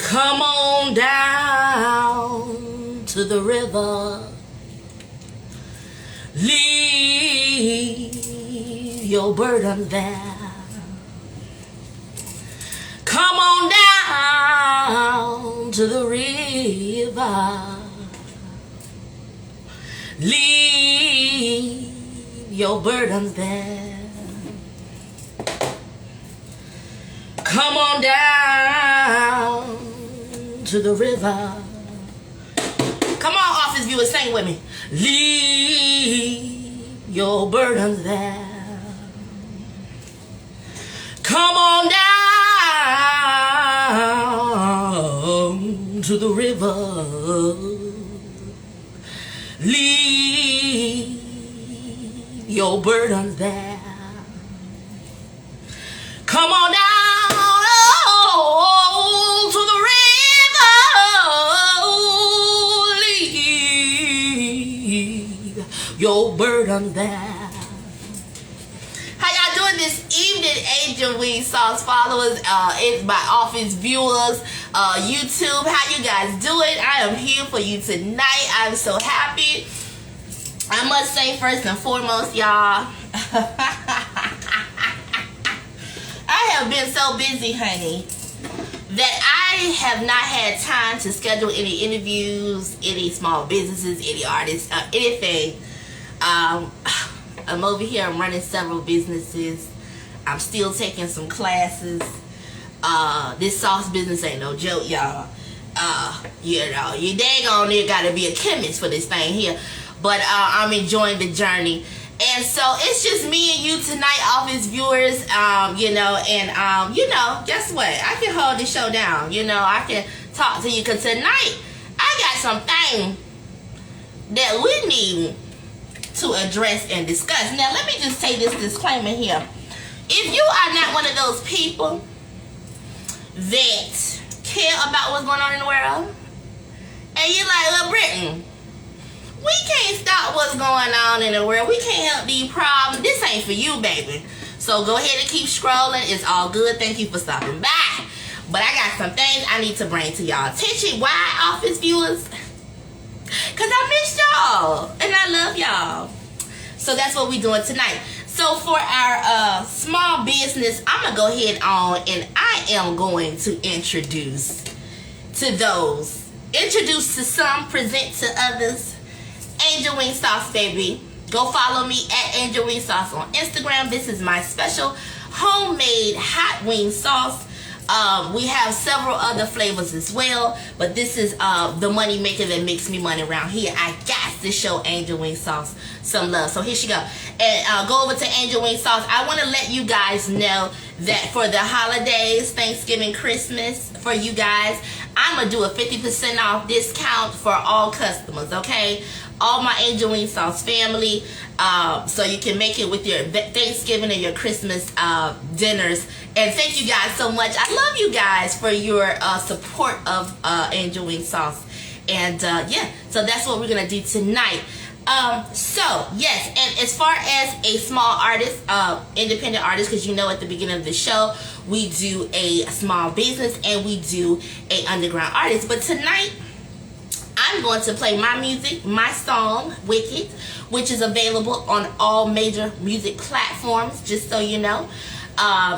Come on down to the river. Leave your burden there. Come on down to the river. Leave your burdens there. Come on down to the river. Come on, office viewers, sing with me. Leave your burdens there. Come on down to the river. Leave your burdens there. Come on down to the river. Leave your burdens there. How y'all doing this evening, Angel Wing Sauce followers, it's my office viewers, YouTube? How you guys doing? I am here for you tonight. I'm so happy. I must say first and foremost, y'all, I have been so busy, honey, that I have not had time to schedule any interviews, any small businesses, any artists, anything. I'm over here, I'm running several businesses. I'm still taking some classes. This sauce business ain't no joke, y'all. You know, you dang on there gotta be a chemist for this thing here. But I'm enjoying the journey. And so it's just me and you tonight, office viewers, you know, and you know, guess what? I can hold the show down. You know, I can talk to you, because tonight I got something that we need to address and discuss. Now, let me just say this disclaimer here. If you are not one of those people that care about what's going on in the world, and you're like, well, Brittany, we can't stop what's going on in the world. We can't help these problems. This ain't for you, baby. So go ahead and keep scrolling. It's all good. Thank you for stopping by. But I got some things I need to bring to y'all attention. Why, office viewers? Because I miss y'all. And I love y'all. So that's what we're doing tonight. So for our small business, I'm going to go ahead on and I am going to introduce to those. Introduce to some, present to others. Angel Wing Sauce, baby. Go follow me at Angel Wing Sauce on Instagram. This is my special homemade hot wing sauce. We have several other flavors as well, but this is the money maker that makes me money around here. I got to show Angel Wing Sauce some love. So here she go. And go over to Angel Wing Sauce. I want to let you guys know that for the holidays, Thanksgiving, Christmas, for you guys, I'm going to do a 50% off discount for all customers, okay? All my Angel Wing Sauce family, so you can make it with your Thanksgiving and your Christmas dinners. And thank you guys so much. I love you guys for your support of Angel Wing Sauce. And yeah, so that's what we're gonna do tonight. So yes, and as far as a small artist, independent artist, because you know at the beginning of the show we do a small business and we do a underground artist. But tonight I'm going to play my music, my song, Wicked, which is available on all major music platforms, just so you know.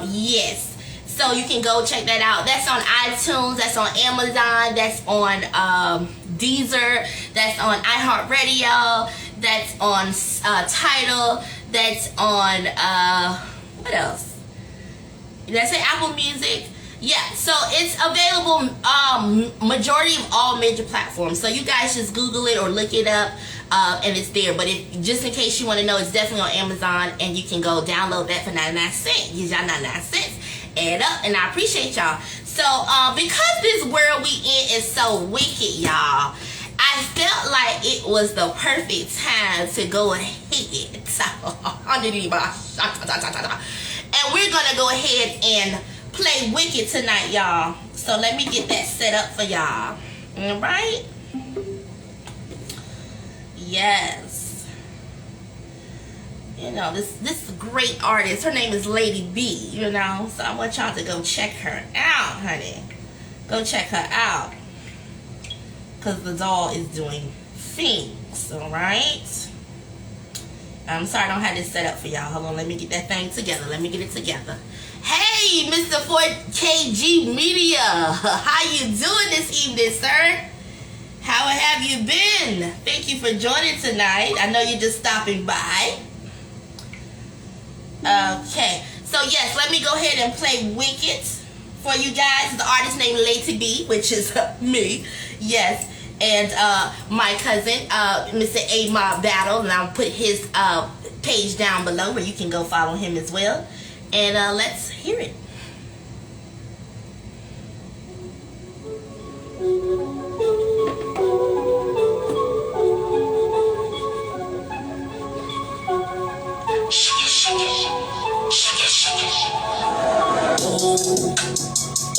Yes, so you can go check that out. That's on iTunes, that's on Amazon, that's on Deezer, that's on iHeartRadio, that's on Tidal, that's on, what else? Did I say Apple Music? Yeah, so it's available majority of all major platforms. So you guys just Google it or look it up, and it's there. But if just in case you want to know, it's definitely on Amazon, and you can go download that for 99 cents. Use y'all 99 cents, add up, and I appreciate y'all. So because this world we in is so wicked, y'all, I felt like it was the perfect time to go ahead. So, and we're gonna go ahead and play Wicked tonight, y'all. So let me get that set up for y'all. Alright? Yes. You know, this great artist, her name is Lady B, you know. So I want y'all to go check her out, honey. Go check her out. Because the doll is doing things, alright? I'm sorry I don't have this set up for y'all. Hold on, let me get that thing together. Let me get it together. Hey, Mr. 4KG Media. How you doing this evening, sir? How have you been? Thank you for joining tonight. I know you're just stopping by. Okay. So, yes, let me go ahead and play Wicked for you guys. The artist named Lady B, which is me. Yes. And my cousin, Mr. A Mob Battle, and I'll put his page down below where you can go follow him as well. And let's hear it.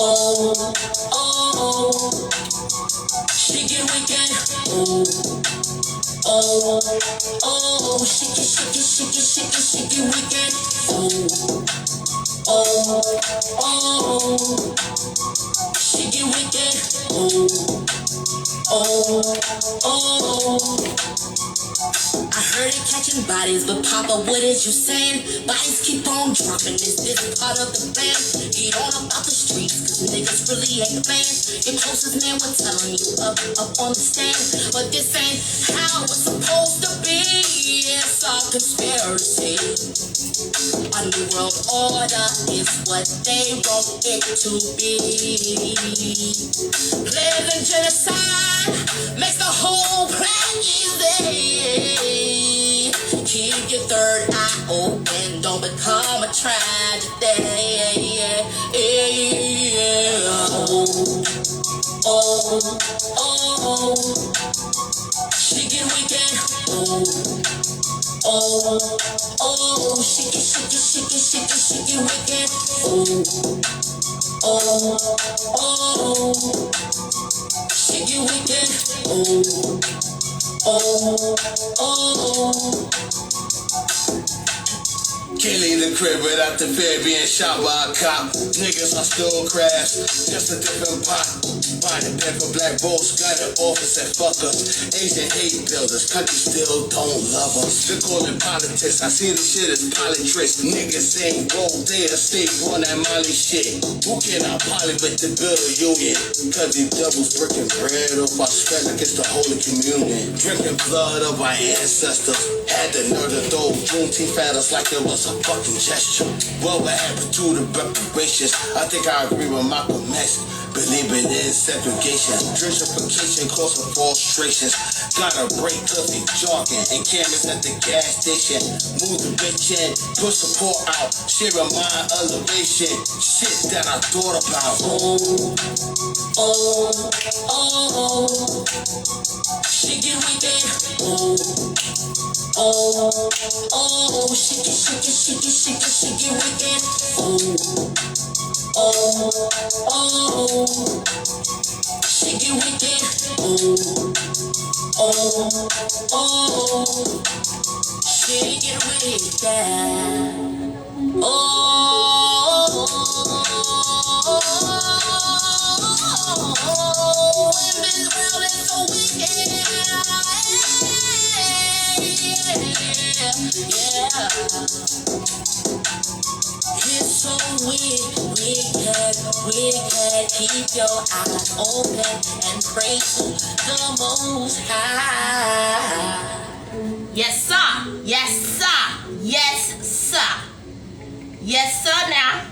Oh, oh, oh. Shake it wicked. Oh, oh, shake it, shake it, shake it, shake it, shake it wicked. Oh, oh, shake it wicked. Oh, oh. I heard it catching bodies, but Papa, what is you saying? Bodies keep on dropping, is this part of the plan? Get on about the streets, cause niggas really ain't playing. Your closest man was telling you up on the stand, but this ain't how it's supposed to be. It's a conspiracy. A new world order is what they want it to be. Living genocide makes the whole plan easy. Keep your third eye open, don't become a tragedy. Oh, oh, oh, shake it wicked. Oh, oh, shake it, shake it, shake it, shake it, shake it wicked. Oh, oh, shake it wicked. Oh, oh. Can't leave the crib without the fear being shot by a cop. Niggas are still crafts, just a different pot. Buying bed for black bolts, got an office and fuck us. Asian hate builders, country still don't love us. They call it politics, I see the shit as politics. Niggas ain't woke, they asleep on that Molly shit. Who can I poly with the bill union? Cause these devils breaking bread off our sweat like it's the Holy Communion. Drinking blood of our ancestors, had the nerve to throw Juneteenth at us like it was a fucking gesture. What would happen to the reparations? I think I agree with Malcolm X. Believing in segregation, gentrification causing frustrations. Gotta break cause they jogging and cameras at the gas station. Move the bitch in, push support out, sharing my elevation. Shit that I thought about. Oh, oh, oh, shake it wicked. Oh, oh, shake it, shake it, shake it, shake it, shake it wicked. Oh, oh, shake it wicked. Oh, oh, shake it wicked. Oh, and this world is so wicked. Yeah. It's so wicked. Keep your eyes open and pray to the Most High. Yes, sir. Yes, sir. Yes, sir. Yes, sir. Now.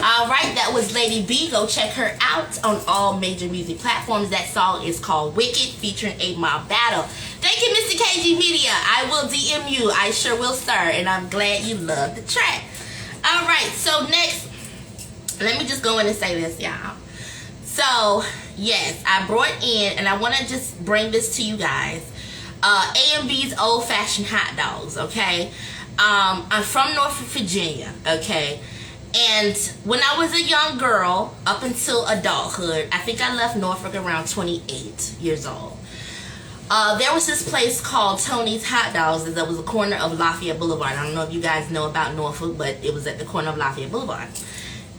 All right, that was Lady B. Go check her out on all major music platforms. That song is called Wicked, featuring A Mob Battle. Thank you, Mr. KG Media. I will DM you. I sure will, sir. And I'm glad you love the track. All right, so next, let me just go in and say this, y'all. So, yes, I brought in, and I want to just bring this to you guys, A&B's Old Fashioned Hot Dogs, okay? I'm from Norfolk, Virginia, okay? And when I was a young girl, up until adulthood, I think I left Norfolk around 28 years old. There was this place called Tony's Hot Dogs that was the corner of Lafayette Boulevard. I don't know if you guys know about Norfolk, but it was at the corner of Lafayette Boulevard.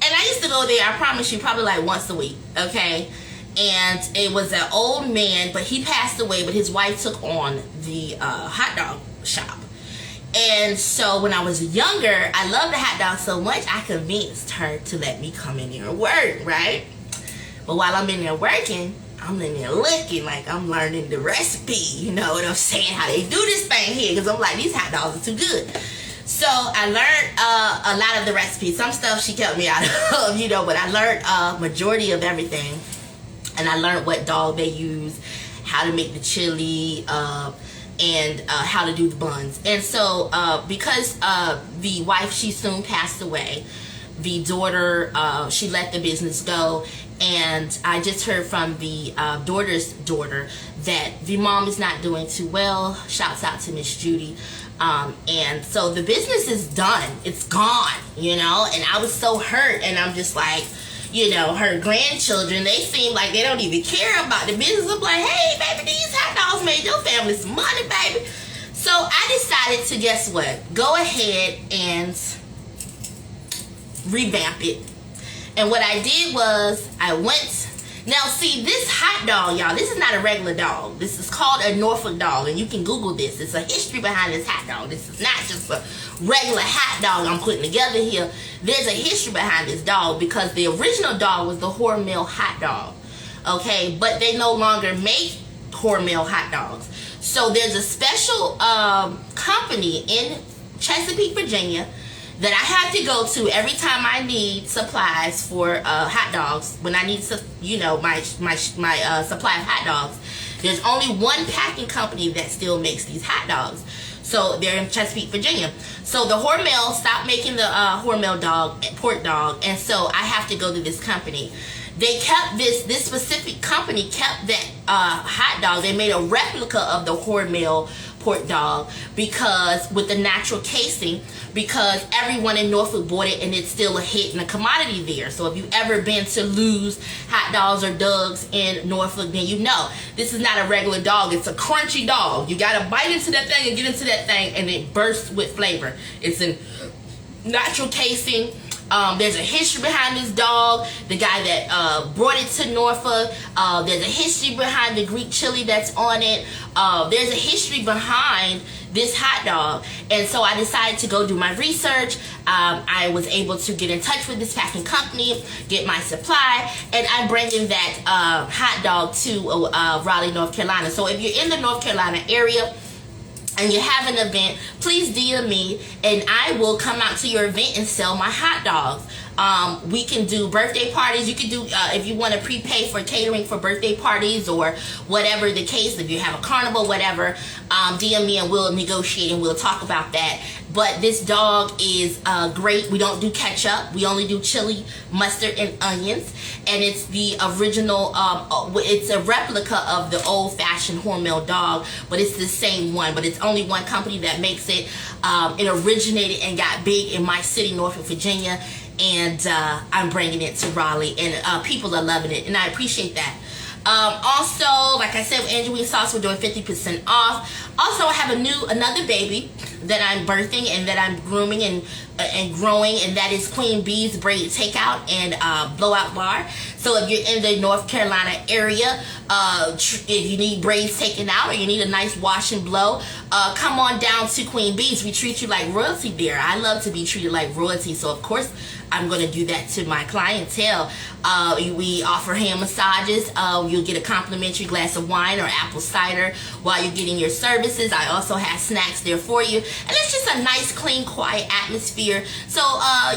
And I used used to go there, I promise you, probably like once a week, okay? And it was an old man, but he passed away, but his wife took on the hot dog shop. And so when I was younger, I loved the hot dog so much, I convinced her to let me come in there and work, right? But while I'm in there working, I'm in there looking like I'm learning the recipe, you know what I'm saying, how they do this thing here, because I'm like, these hot dogs are too good. So I learned a lot of the recipes. Some stuff she kept me out of, you know, but I learned majority of everything. And I learned what dog they use, how to make the chili, and how to do the buns. And so because the wife, she soon passed away, the daughter, she let the business go. And I just heard from the daughter's daughter that the mom is not doing too well. Shouts out to Miss Judy. And so the business is done. It's gone, you know. And I was so hurt. And I'm just like, you know, her grandchildren, they seem like they don't even care about the business. I'm like, hey, baby, these hot dogs made your family some money, baby. So I decided to, guess what? Go ahead and revamp it. And what I did was I went. Now, see, this hot dog, y'all, this is not a regular dog. This is called a Norfolk dog, and you can Google this. It's a history behind this hot dog. This is not just a regular hot dog I'm putting together here. There's a history behind this dog because the original dog was the Hormel hot dog, okay? But they no longer make Hormel hot dogs. So there's a special company in Chesapeake, Virginia, that I have to go to every time I need supplies for hot dogs. When I need, you know, my supply of hot dogs, there's only one packing company that still makes these hot dogs. So they're in Chesapeake, Virginia. So the Hormel stopped making the Hormel dog, pork dog, and so I have to go to this company. They kept this specific company kept that hot dog. They made a replica of the Hormel pork dog because with the natural casing, because everyone in Norfolk bought it and it's still a hit and a commodity there. So if you've ever been to Lou's Hot Dogs or Doug's in Norfolk, then you know this is not a regular dog. It's a crunchy dog. You gotta bite into that thing and get into that thing and it bursts with flavor. It's a natural casing. There's a history behind this dog. The guy that brought it to Norfolk, there's a history behind the Greek chili that's on it. There's a history behind this hot dog. And so I decided to go do my research. I was able to get in touch with this packing company, get my supply, and I'm bringing that hot dog to Raleigh, North Carolina. So if you're in the North Carolina area, and you have an event, please DM me and I will come out to your event and sell my hot dogs. We can do birthday parties. You can do, if you want to prepay for catering for birthday parties or whatever the case, if you have a carnival, whatever, DM me and we'll negotiate and we'll talk about that. But this dog is great. We don't do ketchup. We only do chili, mustard, and onions. And it's the original, it's a replica of the old-fashioned Hormel dog, but it's the same one. But it's only one company that makes it. It originated and got big in my city, Norfolk, Virginia. And I'm bringing it to Raleigh. And people are loving it. And I appreciate that. Also, like I said, with Angelina Sauce, we're doing 50% off. Also, I have another baby that I'm birthing and that I'm grooming and growing, and that is Queen Bee's Braid Takeout and Blowout Bar. So if you're in the North Carolina area, if you need braids taken out or you need a nice wash and blow, come on down to Queen Bee's. We treat you like royalty there. I love to be treated like royalty, so of course I'm going to do that to my clientele. We offer hand massages. You'll get a complimentary glass of wine or apple cider while you're getting your services. I also have snacks there for you. And it's just a nice, clean, quiet atmosphere. So,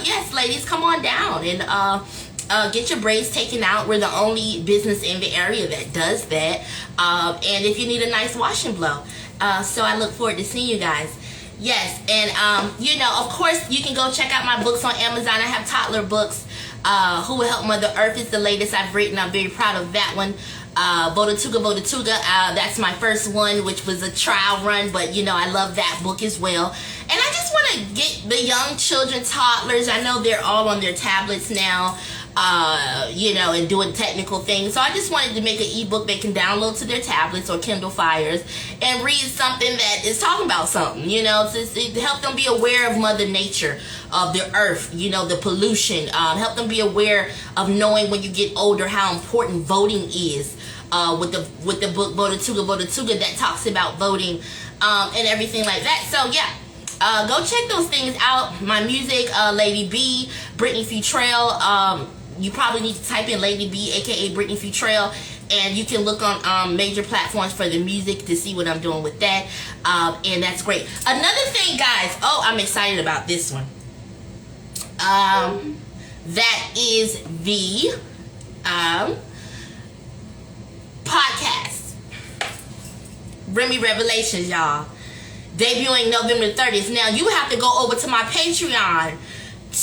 yes, ladies, come on down and get your braids taken out. We're the only business in the area that does that. And if you need a nice wash and blow. So I look forward to seeing you guys. Yes, and you know, of course, you can go check out my books on Amazon. I have toddler books. Who Will Help Mother Earth is the latest I've written. I'm very proud of that one. Voda-Tuga, that's my first one, which was a trial run, but you know, I love that book as well. And I just want to get the young children, toddlers, I know they're all on their tablets now. you know, and doing technical things. So I just wanted to make an ebook they can download to their tablets or Kindle Fires and read something that is talking about something, you know, to help them be aware of Mother Nature, of the earth, you know, the pollution, help them be aware of knowing when you get older how important voting is, with the book Vote Tuga that talks about voting, and everything like that. So yeah, go check those things out. My music, Lady B, Brittany Futrell. You probably need to type in Lady B, aka Brittany Futrell, and you can look on major platforms for the music to see what I'm doing with that, and that's great. Another thing, guys, I'm excited about this one. That is the podcast, Remy Revelations, y'all, debuting November 30th. Now you have to go over to my Patreon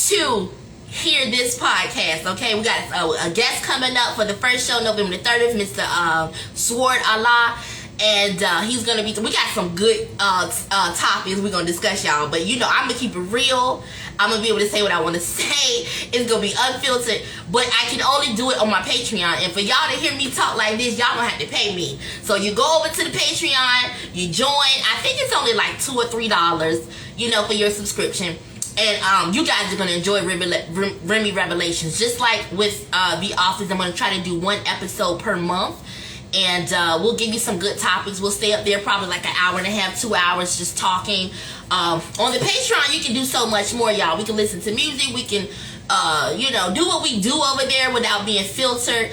to hear this podcast, okay? We got a guest coming up for the first show, November 30th, Mr. Sword Allah, and he's gonna be. We got some good topics we're gonna discuss, y'all. But you know, I'm gonna keep it real. I'm gonna be able to say what I want to say. It's gonna be unfiltered, but I can only do it on my Patreon. And for y'all to hear me talk like this, y'all gonna have to pay me. So you go over to the Patreon, you join. I think it's only like $2 or $3, you know, for your subscription. And you guys are going to enjoy Remy Revelations. Just like with The Office, I'm going to try to do one episode per month. And we'll give you some good topics. We'll stay up there probably like an hour and a half, 2 hours just talking. On the Patreon, you can do so much more, y'all. We can listen to music. We can, you know, do what we do over there without being filtered.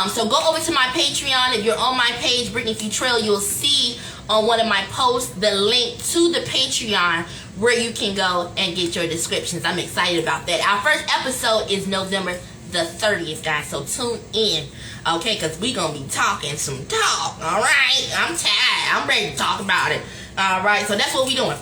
So go over to my Patreon. If you're on my page, Brittany Futrell, you'll see on one of my posts the link to the Patreon where you can go and get your descriptions. I'm excited about that. Our first episode is November the 30th, guys, so tune in, okay, because we gonna be talking some talk. All right, I'm tired, I'm ready to talk about it. All right, so that's what we doing.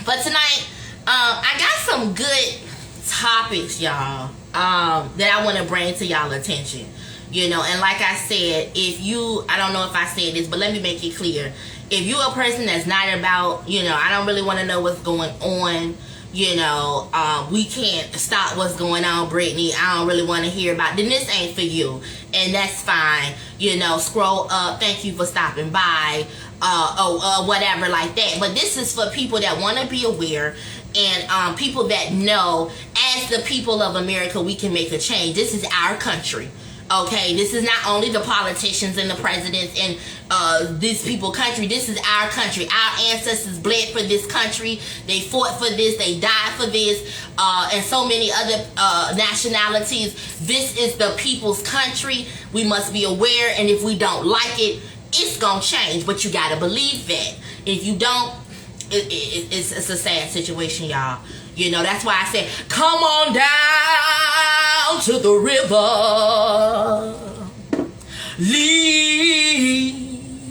But tonight, I got some good topics, y'all, that I want to bring to y'all attention. You know, and like I said, if you, I don't know if I said this, but let me make it clear. If you're a person that's not about, you know, I don't really want to know what's going on, you know, we can't stop what's going on, Brittany, I don't really want to hear about, then this ain't for you. And that's fine. You know, scroll up, thank you for stopping by, whatever like that. But this is for people that want to be aware, and people that know, as the people of America, we can make a change. This is our country. Okay, this is not only the politicians and the presidents and these people country. This is our country. Our ancestors bled for this country. They fought for this. They died for this. And so many other nationalities. This is the people's country. We must be aware. And if we don't like it, it's going to change. But you got to believe that. If you don't, it's a sad situation, y'all. You know, that's why I said, come on down to the river. Leave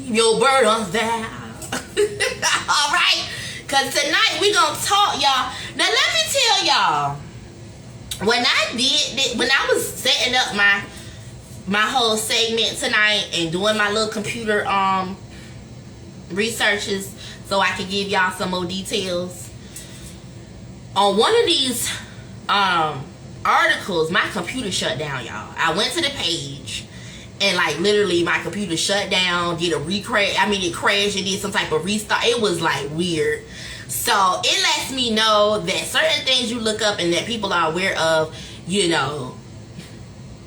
your burdens there. All right? Because tonight we going to talk, y'all. Now, let me tell y'all. When I was setting up my whole segment tonight and doing my little computer researches so I could give y'all some more details, on one of these articles, my computer shut down, y'all. I went to the page and like literally my computer shut down, did a recrash. I mean, it crashed and did some type of restart. It was like weird. So it lets me know that certain things you look up and that people are aware of, you know,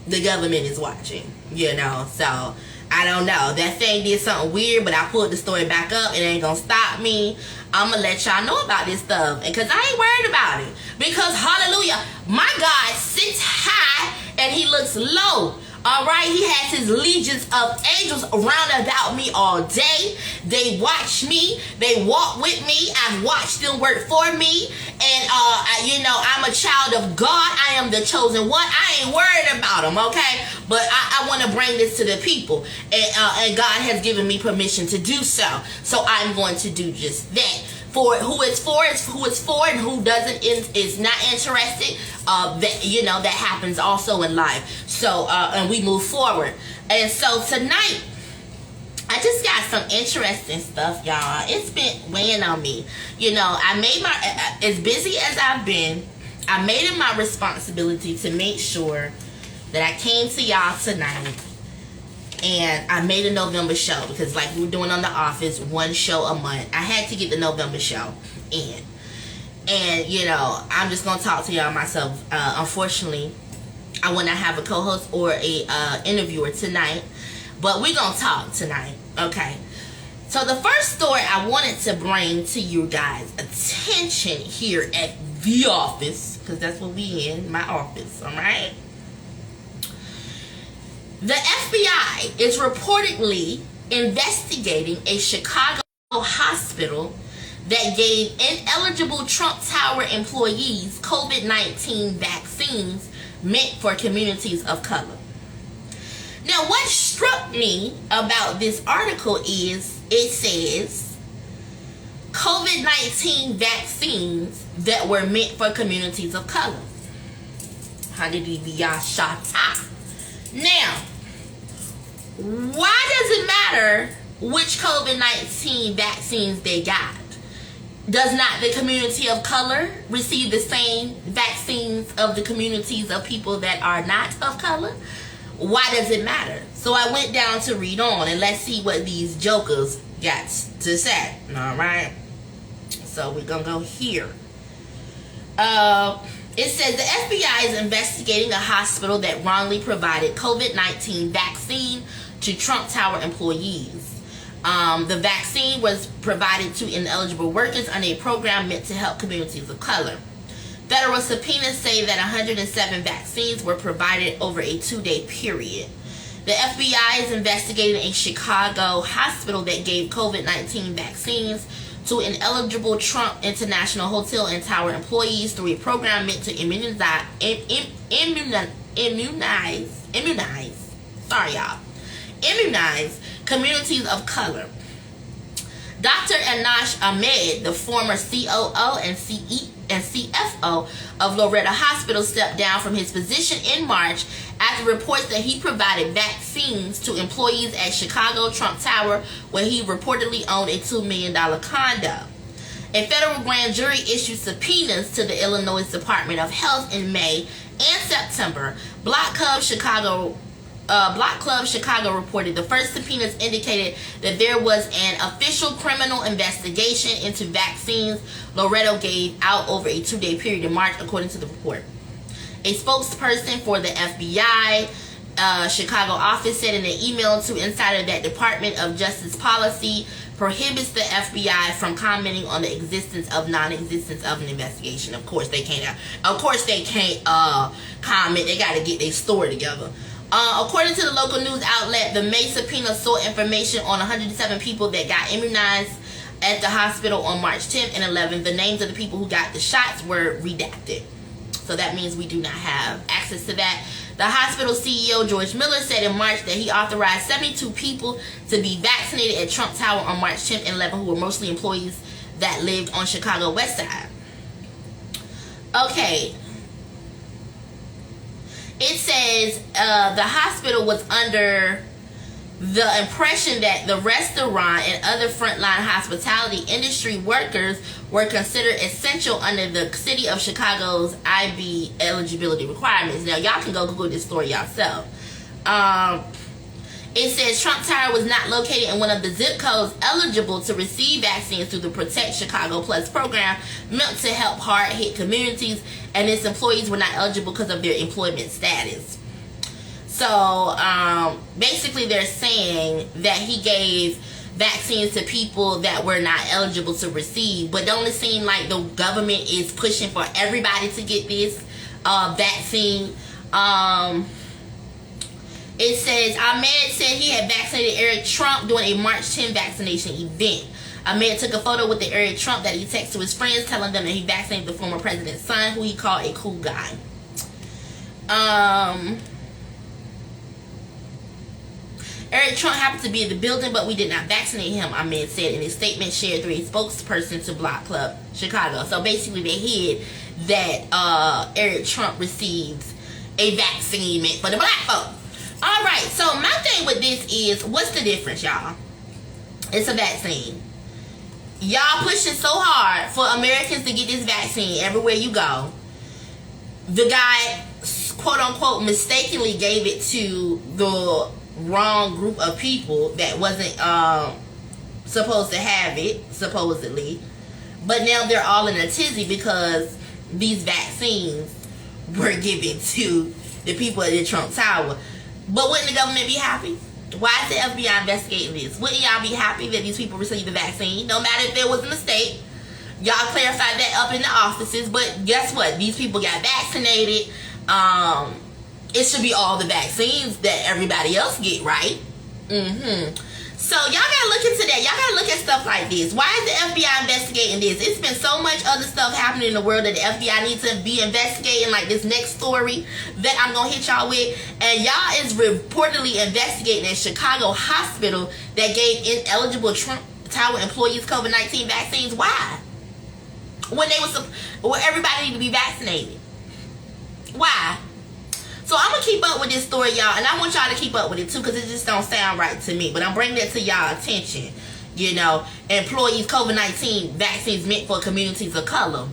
the government is watching, you know. So I don't know. That thing did something weird, but I pulled the story back up. It ain't gonna stop me. I'm gonna let y'all know about this stuff, and cause I ain't worried about it, because hallelujah, my God sits high and he looks low. All right, he has his legions of angels around about me all day. They watch me. They walk with me. I've watched them work for me. And, you know, I'm a child of God. I am the chosen one. I ain't worried about them, okay? But I want to bring this to the people. And God has given me permission to do so. So I'm going to do just that. For who is for is who is for, and who doesn't is not interested. That, you know, that happens also in life. So and we move forward. And so tonight, I just got some interesting stuff, y'all. It's been weighing on me. You know, I made my, as busy as I've been, I made it my responsibility to make sure that I came to y'all tonight and I made a November show because like we were doing on The Office, one show a month. I had to get the November show in. And, you know, I'm just going to talk to y'all myself. Unfortunately, I will not have a co-host or a interviewer tonight. But we're going to talk tonight. Okay. So the first story I wanted to bring to you guys' attention here at The Office, because that's what we in, my office, alright? The FBI is reportedly investigating a Chicago hospital that gave ineligible Trump Tower employees COVID-19 vaccines meant for communities of color. Now, what struck me about this article is it says COVID-19 vaccines that were meant for communities of color. Now, why does it matter which COVID-19 vaccines they got? Does not the community of color receive the same vaccines of the communities of people that are not of color? Why does it matter? So I went down to read on, and let's see what these jokers got to say. Alright? So we're going to go here. It says the FBI is investigating a hospital that wrongly provided COVID-19 vaccine to Trump Tower employees. The vaccine was provided to ineligible workers under a program meant to help communities of color. Federal subpoenas say that 107 vaccines were provided over a 2-day period. The FBI is investigating a Chicago hospital that gave COVID-19 vaccines to ineligible Trump International Hotel and Tower employees through a program meant to immunize communities of color. Dr. Anash Ahmed, the former COO and CFO of Loretta Hospital, stepped down from his position in March after reports that he provided vaccines to employees at Chicago Trump Tower, where he reportedly owned a $2 million condo. A federal grand jury issued subpoenas to the Illinois Department of Health in May and September. Block Club Chicago reported the first subpoenas indicated that there was an official criminal investigation into vaccines Loretto gave out over a 2-day period in March, according to the report. A spokesperson for the FBI Chicago office said in an email to Insider that Department of Justice policy prohibits the FBI from commenting on the existence of non-existence of an investigation. Of course they can't. Comment. They got to get their story together. According to the local news outlet, the May subpoena sought information on 107 people that got immunized at the hospital on March 10th and 11th. The names of the people who got the shots were redacted. So that means we do not have access to that. The hospital CEO, George Miller, said in March that he authorized 72 people to be vaccinated at Trump Tower on March 10th and 11th, who were mostly employees that lived on Chicago West Side. Okay. It says the hospital was under the impression that the restaurant and other frontline hospitality industry workers were considered essential under the city of Chicago's IB eligibility requirements. Now, y'all can go Google this story yourself. It says Trump Tower was not located in one of the zip codes eligible to receive vaccines through the Protect Chicago Plus program meant to help hard-hit communities, and its employees were not eligible because of their employment status. So, basically they're saying that he gave vaccines to people that were not eligible to receive, but don't it seem like the government is pushing for everybody to get this vaccine? It says Ahmed said he had vaccinated Eric Trump during a March 10 vaccination event. Ahmed took a photo with the Eric Trump that he texted to his friends, telling them that he vaccinated the former president's son, who he called a cool guy. Eric Trump happened to be in the building, but we did not vaccinate him, Ahmed said in a statement shared through a spokesperson to Block Club Chicago. So basically they hid that Eric Trump receives a vaccine meant for the black folk. Alright, so my thing with this is, what's the difference, y'all? It's a vaccine. Y'all pushing so hard for Americans to get this vaccine everywhere you go. The guy quote unquote mistakenly gave it to the wrong group of people that wasn't supposed to have it, supposedly. But now they're all in a tizzy because these vaccines were given to the people at the Trump Tower. But wouldn't the government be happy? Why is the FBI investigating this? Wouldn't y'all be happy that these people received the vaccine? No matter if there was a mistake. Y'all clarified that up in the offices. But guess what? These people got vaccinated. It should be all the vaccines that everybody else get, right? So y'all gotta look into that. Y'all gotta look at stuff like this. Why is the FBI investigating this? It's been so much other stuff happening in the world that the FBI needs to be investigating, like this next story that I'm gonna hit y'all with. And y'all is reportedly investigating a Chicago hospital that gave ineligible Trump Tower employees COVID-19 vaccines. Why? When everybody need to be vaccinated. Why? So I'm going to keep up with this story, y'all. And I want y'all to keep up with it, too, because it just don't sound right to me. But I'm bringing that to y'all attention. You know, employees COVID-19 vaccines meant for communities of color.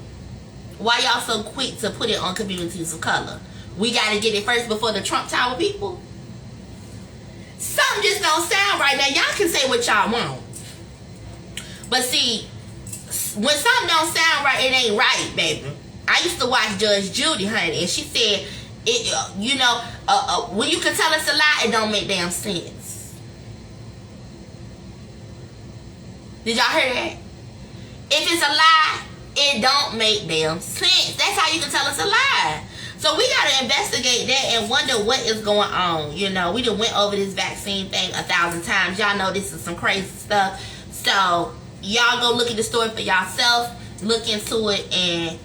Why y'all so quick to put it on communities of color? We got to get it first before the Trump Tower people? Something just don't sound right. Now, y'all can say what y'all want. But see, when something don't sound right, it ain't right, baby. I used to watch Judge Judy, honey, and she said, when you can tell us a lie, it don't make damn sense. Did y'all hear that? If it's a lie, it don't make damn sense. That's how you can tell us a lie. So we gotta investigate that and wonder what is going on. You know, we done went over this vaccine thing 1,000 times. Y'all know this is some crazy stuff. So y'all go look at the story for yourself. Look into it and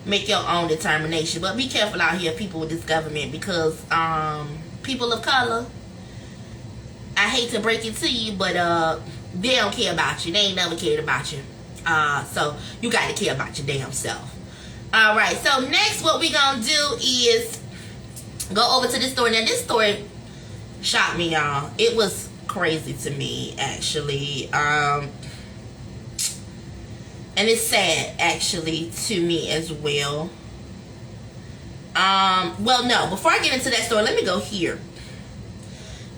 make your own determination. But be careful out here, people, with this government, because people of color, I hate to break it to you, but they don't care about you. They ain't never cared about you. So you got to care about your damn self. Alright, so next what we gonna do is go over to this story. Now this story shocked me, y'all. It was crazy to me, actually. And it's sad, actually, to me as well. Well, no. Before I get into that story, let me go here.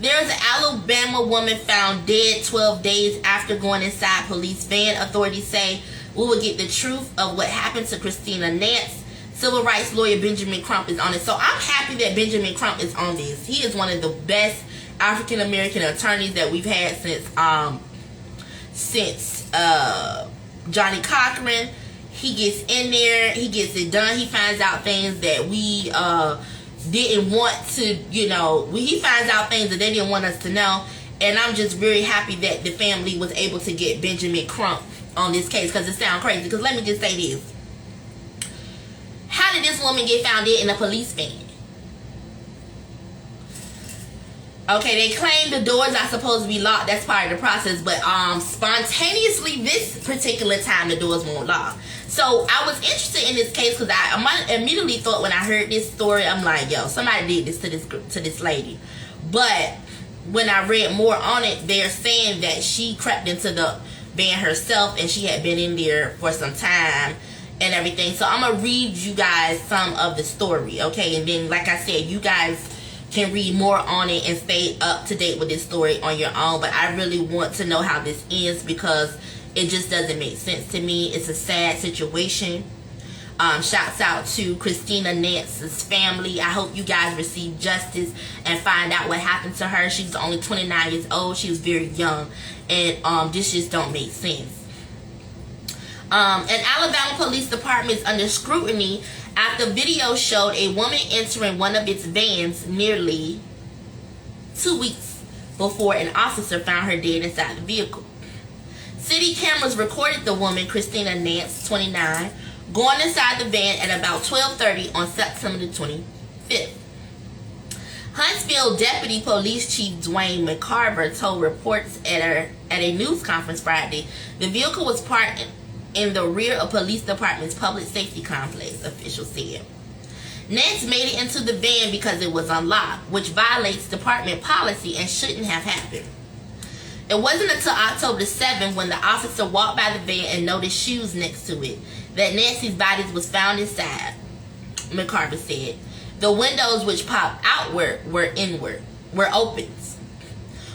There's an Alabama woman found dead 12 days after going inside police van. Authorities say we will get the truth of what happened to Christina Nance. Civil rights lawyer Benjamin Crump is on it. So I'm happy that Benjamin Crump is on this. He is one of the best African American attorneys that we've had since Johnny Cochran. He gets in there, he gets it done. He finds out things that we didn't want to, he finds out things that they didn't want us to know. And I'm just very happy that the family was able to get Benjamin Crump on this case, because it sounds crazy. Because let me just say this. How did this woman get found dead in a police van? Okay, they claim the doors are supposed to be locked. That's part of the process. But spontaneously, this particular time, the doors won't lock. So I was interested in this case because I immediately thought, when I heard this story, I'm like, yo, somebody did this to this lady. But when I read more on it, they're saying that she crept into the van herself and she had been in there for some time and everything. So I'm going to read you guys some of the story, okay? And then, like I said, you guys can read more on it and stay up to date with this story on your own. But I really want to know how this ends, because it just doesn't make sense to me. It's a sad situation. Shouts out to Christina Nance's family. I hope you guys receive justice and find out what happened to her. She's only 29 years old. She was very young. And this just don't make sense. An Alabama police department is under scrutiny after video showed a woman entering one of its vans nearly 2 weeks before an officer found her dead inside the vehicle. City cameras recorded the woman, Christina Nance, 29, going inside the van at about 12:30 on September the 25th. Huntsville Deputy Police Chief Dwayne McCarver told reports at a news conference Friday the vehicle was parked in the rear of police department's public safety complex, officials said. Nance made it into the van because it was unlocked, which violates department policy and shouldn't have happened. It wasn't until October 7th, when the officer walked by the van and noticed shoes next to it, that Nancy's body was found inside, McCarver said. The windows which popped outward were inward, were opens.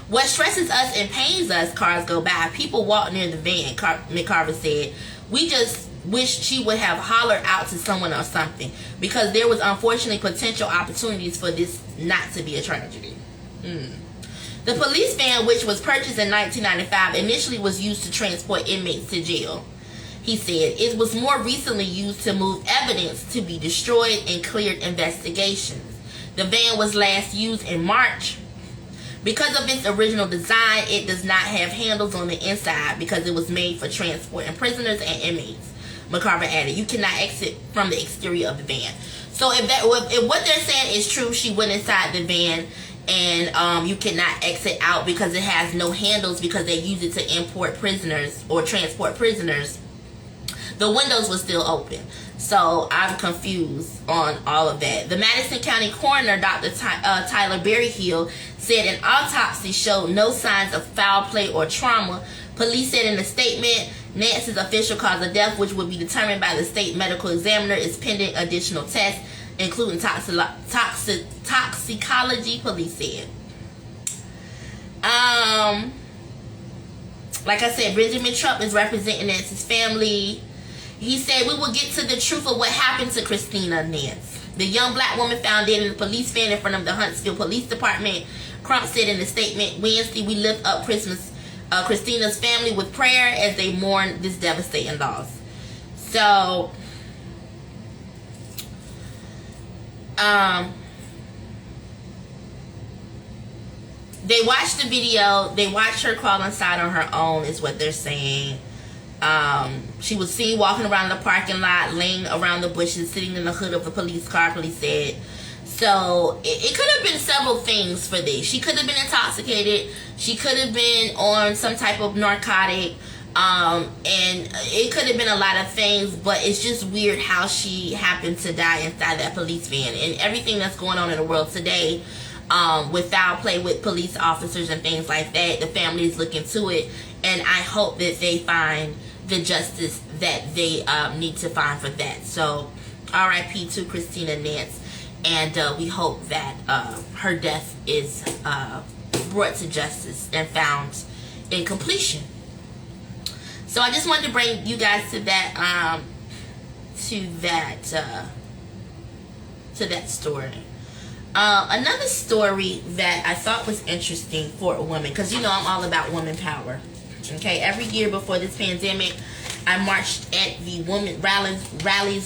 What stresses us and pains us, cars go by. People walk near the van, McCarver said. We just wish she would have hollered out to someone or something, because there was unfortunately potential opportunities for this not to be a tragedy. The police van, which was purchased in 1995, initially was used to transport inmates to jail. He said it was more recently used to move evidence to be destroyed and cleared investigations. The van was last used in March. Because of its original design, it does not have handles on the inside because it was made for transporting prisoners and inmates. McCarver added, you cannot exit from the exterior of the van. So if what they're saying is true, she went inside the van and you cannot exit out because it has no handles because they use it to import prisoners or transport prisoners. The windows were still open. So I'm confused on all of that. The Madison County coroner, Dr. Tyler Berryhill, said an autopsy showed no signs of foul play or trauma. Police said in a statement, Nancy's official cause of death, which would be determined by the state medical examiner, is pending additional tests, including toxicology, police said. Like I said, Benjamin Trump is representing Nancy's family. He said, we will get to the truth of what happened to Christina Nance, the young black woman found dead in the police van in front of the Huntsville Police Department. Crump said in a statement Wednesday, we lift up Christina's family with prayer as they mourn this devastating loss. So, they watched the video. They watched her crawl inside on her own, is what they're saying. She was seen walking around the parking lot, laying around the bushes, sitting in the hood of a police car, police said. So it could have been several things for this. She could have been intoxicated. She could have been on some type of narcotic. And it could have been a lot of things, but it's just weird how she happened to die inside that police van. And everything that's going on in the world today, with foul play with police officers and things like that, the family is looking to it. And I hope that they find the justice that they need to find for that. So, R.I.P. to Christina Nance. And we hope that her death is brought to justice and found in completion. So I just wanted to bring you guys to that story. Another story that I thought was interesting for a woman, because you know I'm all about woman power. Okay, every year before this pandemic, I marched at the women rallies,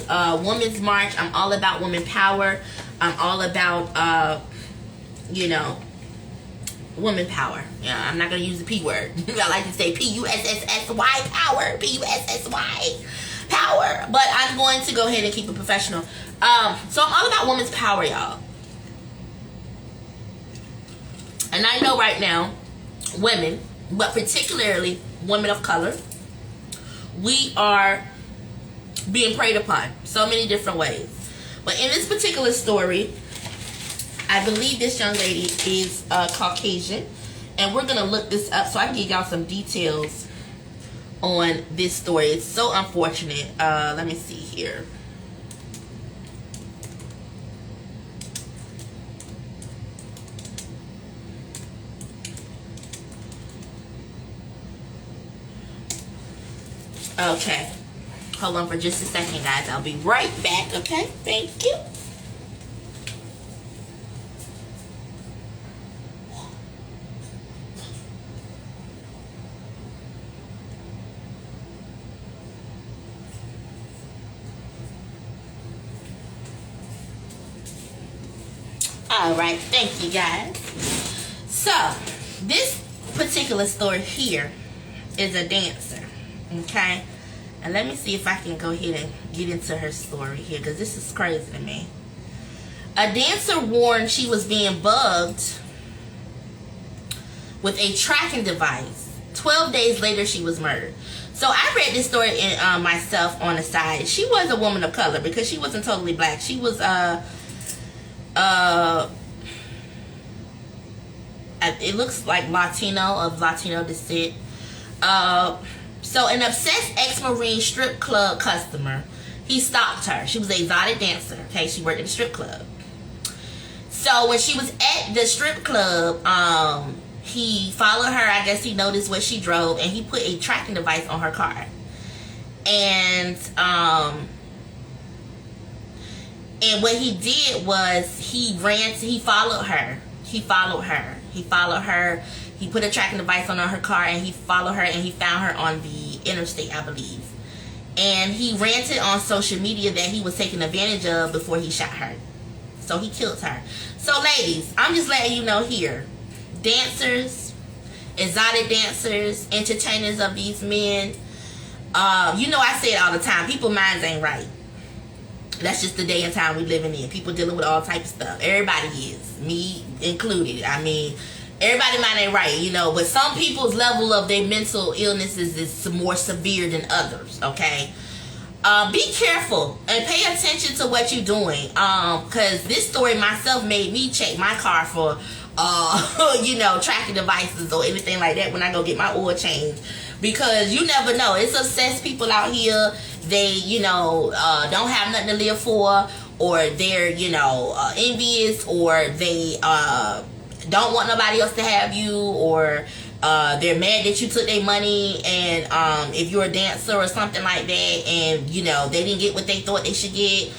Women's March. I'm all about women power. I'm all about, women power. Yeah, I'm not going to use the P word. I like to say P-U-S-S-S-Y power. P-U-S-S-Y power. But I'm going to go ahead and keep it professional. So I'm all about women's power, y'all. And I know right now, women, but particularly women of color, we are being preyed upon so many different ways. But in this particular story, I believe this young lady is Caucasian, and we're gonna look this up so I can give y'all some details on this story. It's so unfortunate. Let me see here. Okay, hold on for just a second, guys. I'll be right back. Okay, thank you. All right, thank you, guys. So this particular story here is a dancer. Okay, and let me see if I can go ahead and get into her story here, because this is crazy to me. A dancer warned she was being bugged with a tracking device. 12 days later, she was murdered. So I read this story in myself on the side. She was a woman of color because she wasn't totally black. She was it looks like of Latino descent. So an obsessed ex-Marine strip club customer, he stalked her. She was an exotic dancer, okay? She worked at a strip club. So when she was at the strip club, he followed her. I guess he noticed where she drove, and he put a tracking device on her car. And what he did was he followed her. He put a tracking device on her car, and he followed her, and he found her on the interstate, I believe. And he ranted on social media that he was taken advantage of before he shot her. So he killed her. So ladies, I'm just letting you know here. Dancers, exotic dancers, entertainers of these men. You know I say it all the time. People's minds ain't right. That's just the day and time we living in. People dealing with all type of stuff. Everybody is. Me included. I mean, everybody mind ain't right, you know. But some people's level of their mental illnesses is more severe than others, okay? Be careful and pay attention to what you're doing. Because this story myself made me check my car for, you know, tracking devices or anything like that when I go get my oil changed. Because you never know. It's obsessed people out here. They, you know, don't have nothing to live for, or they're, you know, envious, or they don't want nobody else to have you, or they're mad that you took their money, and if you're a dancer or something like that, and, you know, they didn't get what they thought they should get.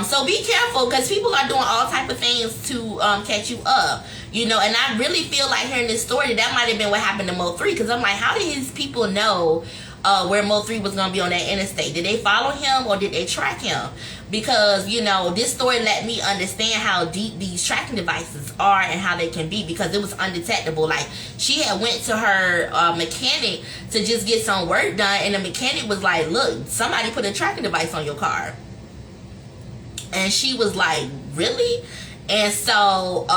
So be careful, because people are doing all type of things to catch you up. You know, and I really feel like hearing this story, that might have been what happened to Mo3, because I'm like, how did his people know where Mo3 was going to be on that interstate? Did they follow him, or did they track him? Because, you know, this story let me understand how deep these tracking devices are and how they can be, because it was undetectable. Like, she had went to her mechanic to just get some work done, and the mechanic was like, look, somebody put a tracking device on your car. And she was like, really? And so,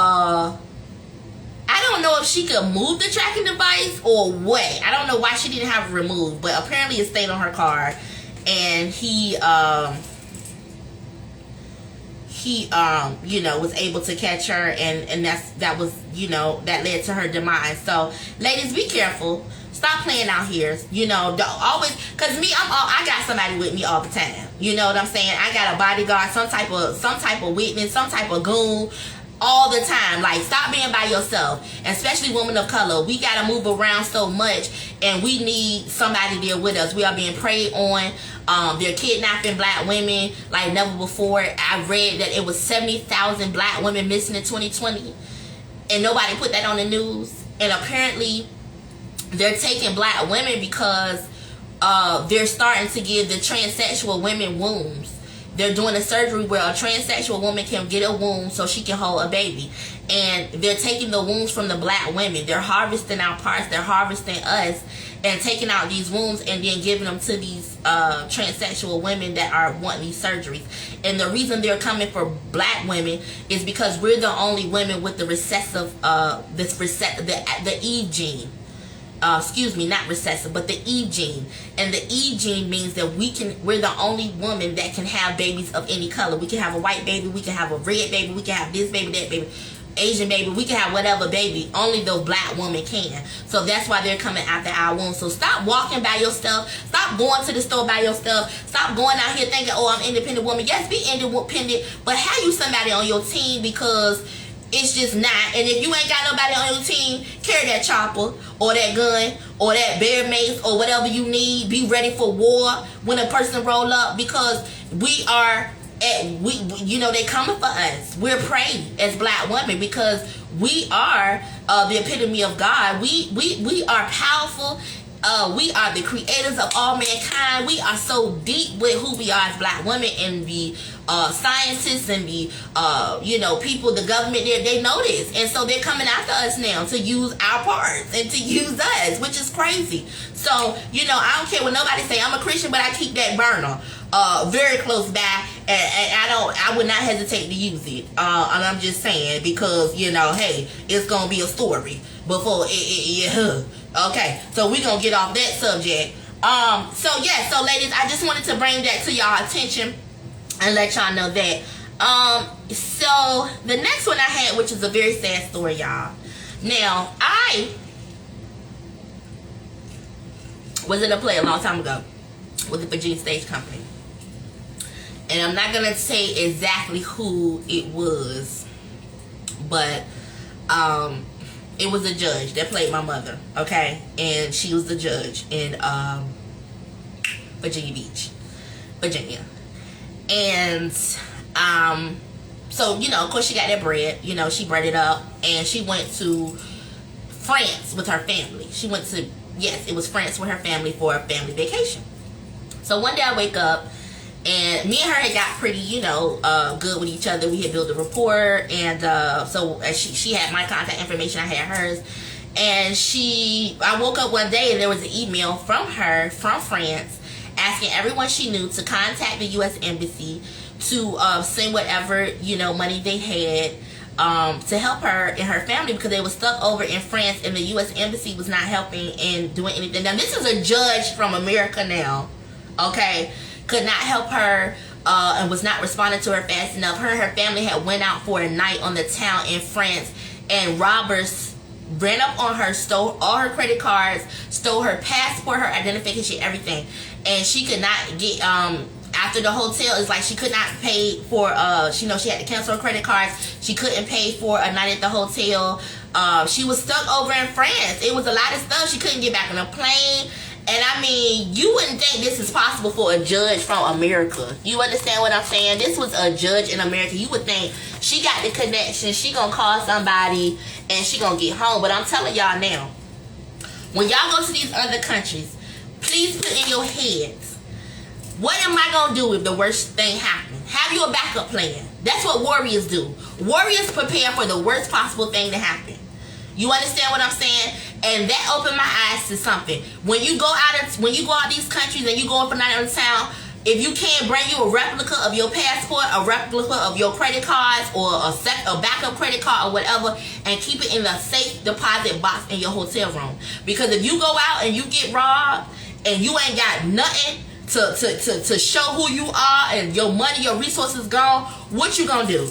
I don't know if she could move the tracking device or what. I don't know why she didn't have it removed, but apparently it stayed on her car. And he you know, was able to catch her, and that was, you know, that led to her demise. So, ladies, be careful. Stop playing out here. You know, don't always, because me, I got somebody with me all the time. You know what I'm saying? I got a bodyguard, some type of witness, some type of goon, all the time. Like, stop being by yourself, especially women of color. We gotta move around so much, and we need somebody there with us. We are being preyed on. They're kidnapping black women like never before. I read that it was 70,000 black women missing in 2020, and nobody put that on the news. And apparently they're taking black women because they're starting to give the transsexual women wombs. They're doing a surgery where a transsexual woman can get a womb so she can hold a baby. And they're taking the wombs from the black women. They're harvesting our parts. They're harvesting us and taking out these wombs and then giving them to these transsexual women that are wanting these surgeries. And the reason they're coming for black women is because we're the only women with the recessive, the Eve gene. Excuse me, not recessive, but the Eve gene. And the Eve gene means that we're the only woman that can have babies of any color. We can have a white baby, we can have a red baby, we can have this baby, that baby, Asian baby, we can have whatever baby. Only the black woman can. So that's why they're coming after our womb. So stop walking by yourself. Stop going to the store by yourself. Stop going out here thinking, oh, I'm an independent woman. Yes, be independent, but have you somebody on your team, because it's just not. And if you ain't got nobody on your team, carry that chopper or that gun or that bear mace or whatever you need. Be ready for war when a person roll up, because we are you know, they coming for us. We're prey as black women, because we are the epitome of God. We are powerful. We are the creators of all mankind. We are so deep with who we are as black women, and the scientists and the you know, people, the government, they know this, and so they're coming after us now to use our parts and to use us, which is crazy. So, you know, I don't care what nobody say. I'm a Christian, but I keep that burner very close by, and I would not hesitate to use it. And I'm just saying, because, you know, hey, it's gonna be a story before okay, so we're gonna get off that subject. So yeah, so ladies, I just wanted to bring that to y'all attention and let y'all know that. So the next one I had, which is a very sad story, y'all. Now, I was in a play a long time ago with the Virginia Stage Company, and I'm not gonna say exactly who it was, but it was a judge that played my mother, okay? And she was the judge in Virginia Beach, Virginia. And so, you know, of course she got that bread. You know, she brought it up, and she went to France with her family. She went to, yes, it was France with her family for a family vacation. So one day I wake up, and me and her had got pretty, you know, good with each other. We had built a rapport, and so she had my contact information, I had hers. And I woke up one day and there was an email from her from France asking everyone she knew to contact the U.S. Embassy to send whatever, you know, money they had to help her and her family, because they were stuck over in France and the U.S. Embassy was not helping and doing anything. Now, this is a judge from America now, okay? Could not help her and was not responding to her fast enough. Her and her family had went out for a night on the town in France, and robbers ran up on her, stole all her credit cards, stole her passport, her identification, everything. And she could not get, after the hotel, it's like she could not pay for, she had to cancel her credit cards. She couldn't pay for a night at the hotel. She was stuck over in France. It was a lot of stuff. She couldn't get back on a plane. And I mean, you wouldn't think this is possible for a judge from America. You understand what I'm saying? This was a judge in America. You would think she got the connection. She gonna call somebody and she gonna get home. But I'm telling y'all now, when y'all go to these other countries, please put in your heads, what am I gonna do if the worst thing happens? Have you a backup plan. That's what warriors do. Warriors prepare for the worst possible thing to happen. You understand what I'm saying? And that opened my eyes to something. When you go out these countries and you go up and down town, if you can't bring you a replica of your passport, a replica of your credit cards, or a backup credit card or whatever, and keep it in the safe deposit box in your hotel room. Because if you go out and you get robbed and you ain't got nothing to show who you are, and your money, your resources gone, what you gonna do?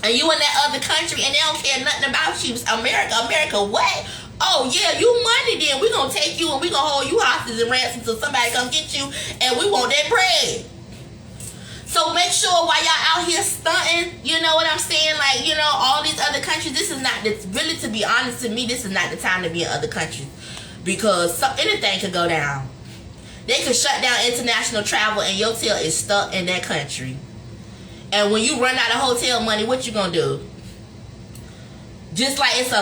And you in that other country and they don't care nothing about you. America, what? Oh yeah, you money then. We gonna take you and we gonna hold you hostage and ransom till somebody come get you, and we want that bread. So make sure while y'all out here stunting, you know what I'm saying? Like, you know, all these other countries, this is not, really, to be honest to me, this is not the time to be in other countries. Because anything could go down. They could shut down international travel and your tail is stuck in that country. And when you run out of hotel money, what you gonna do? Just like it's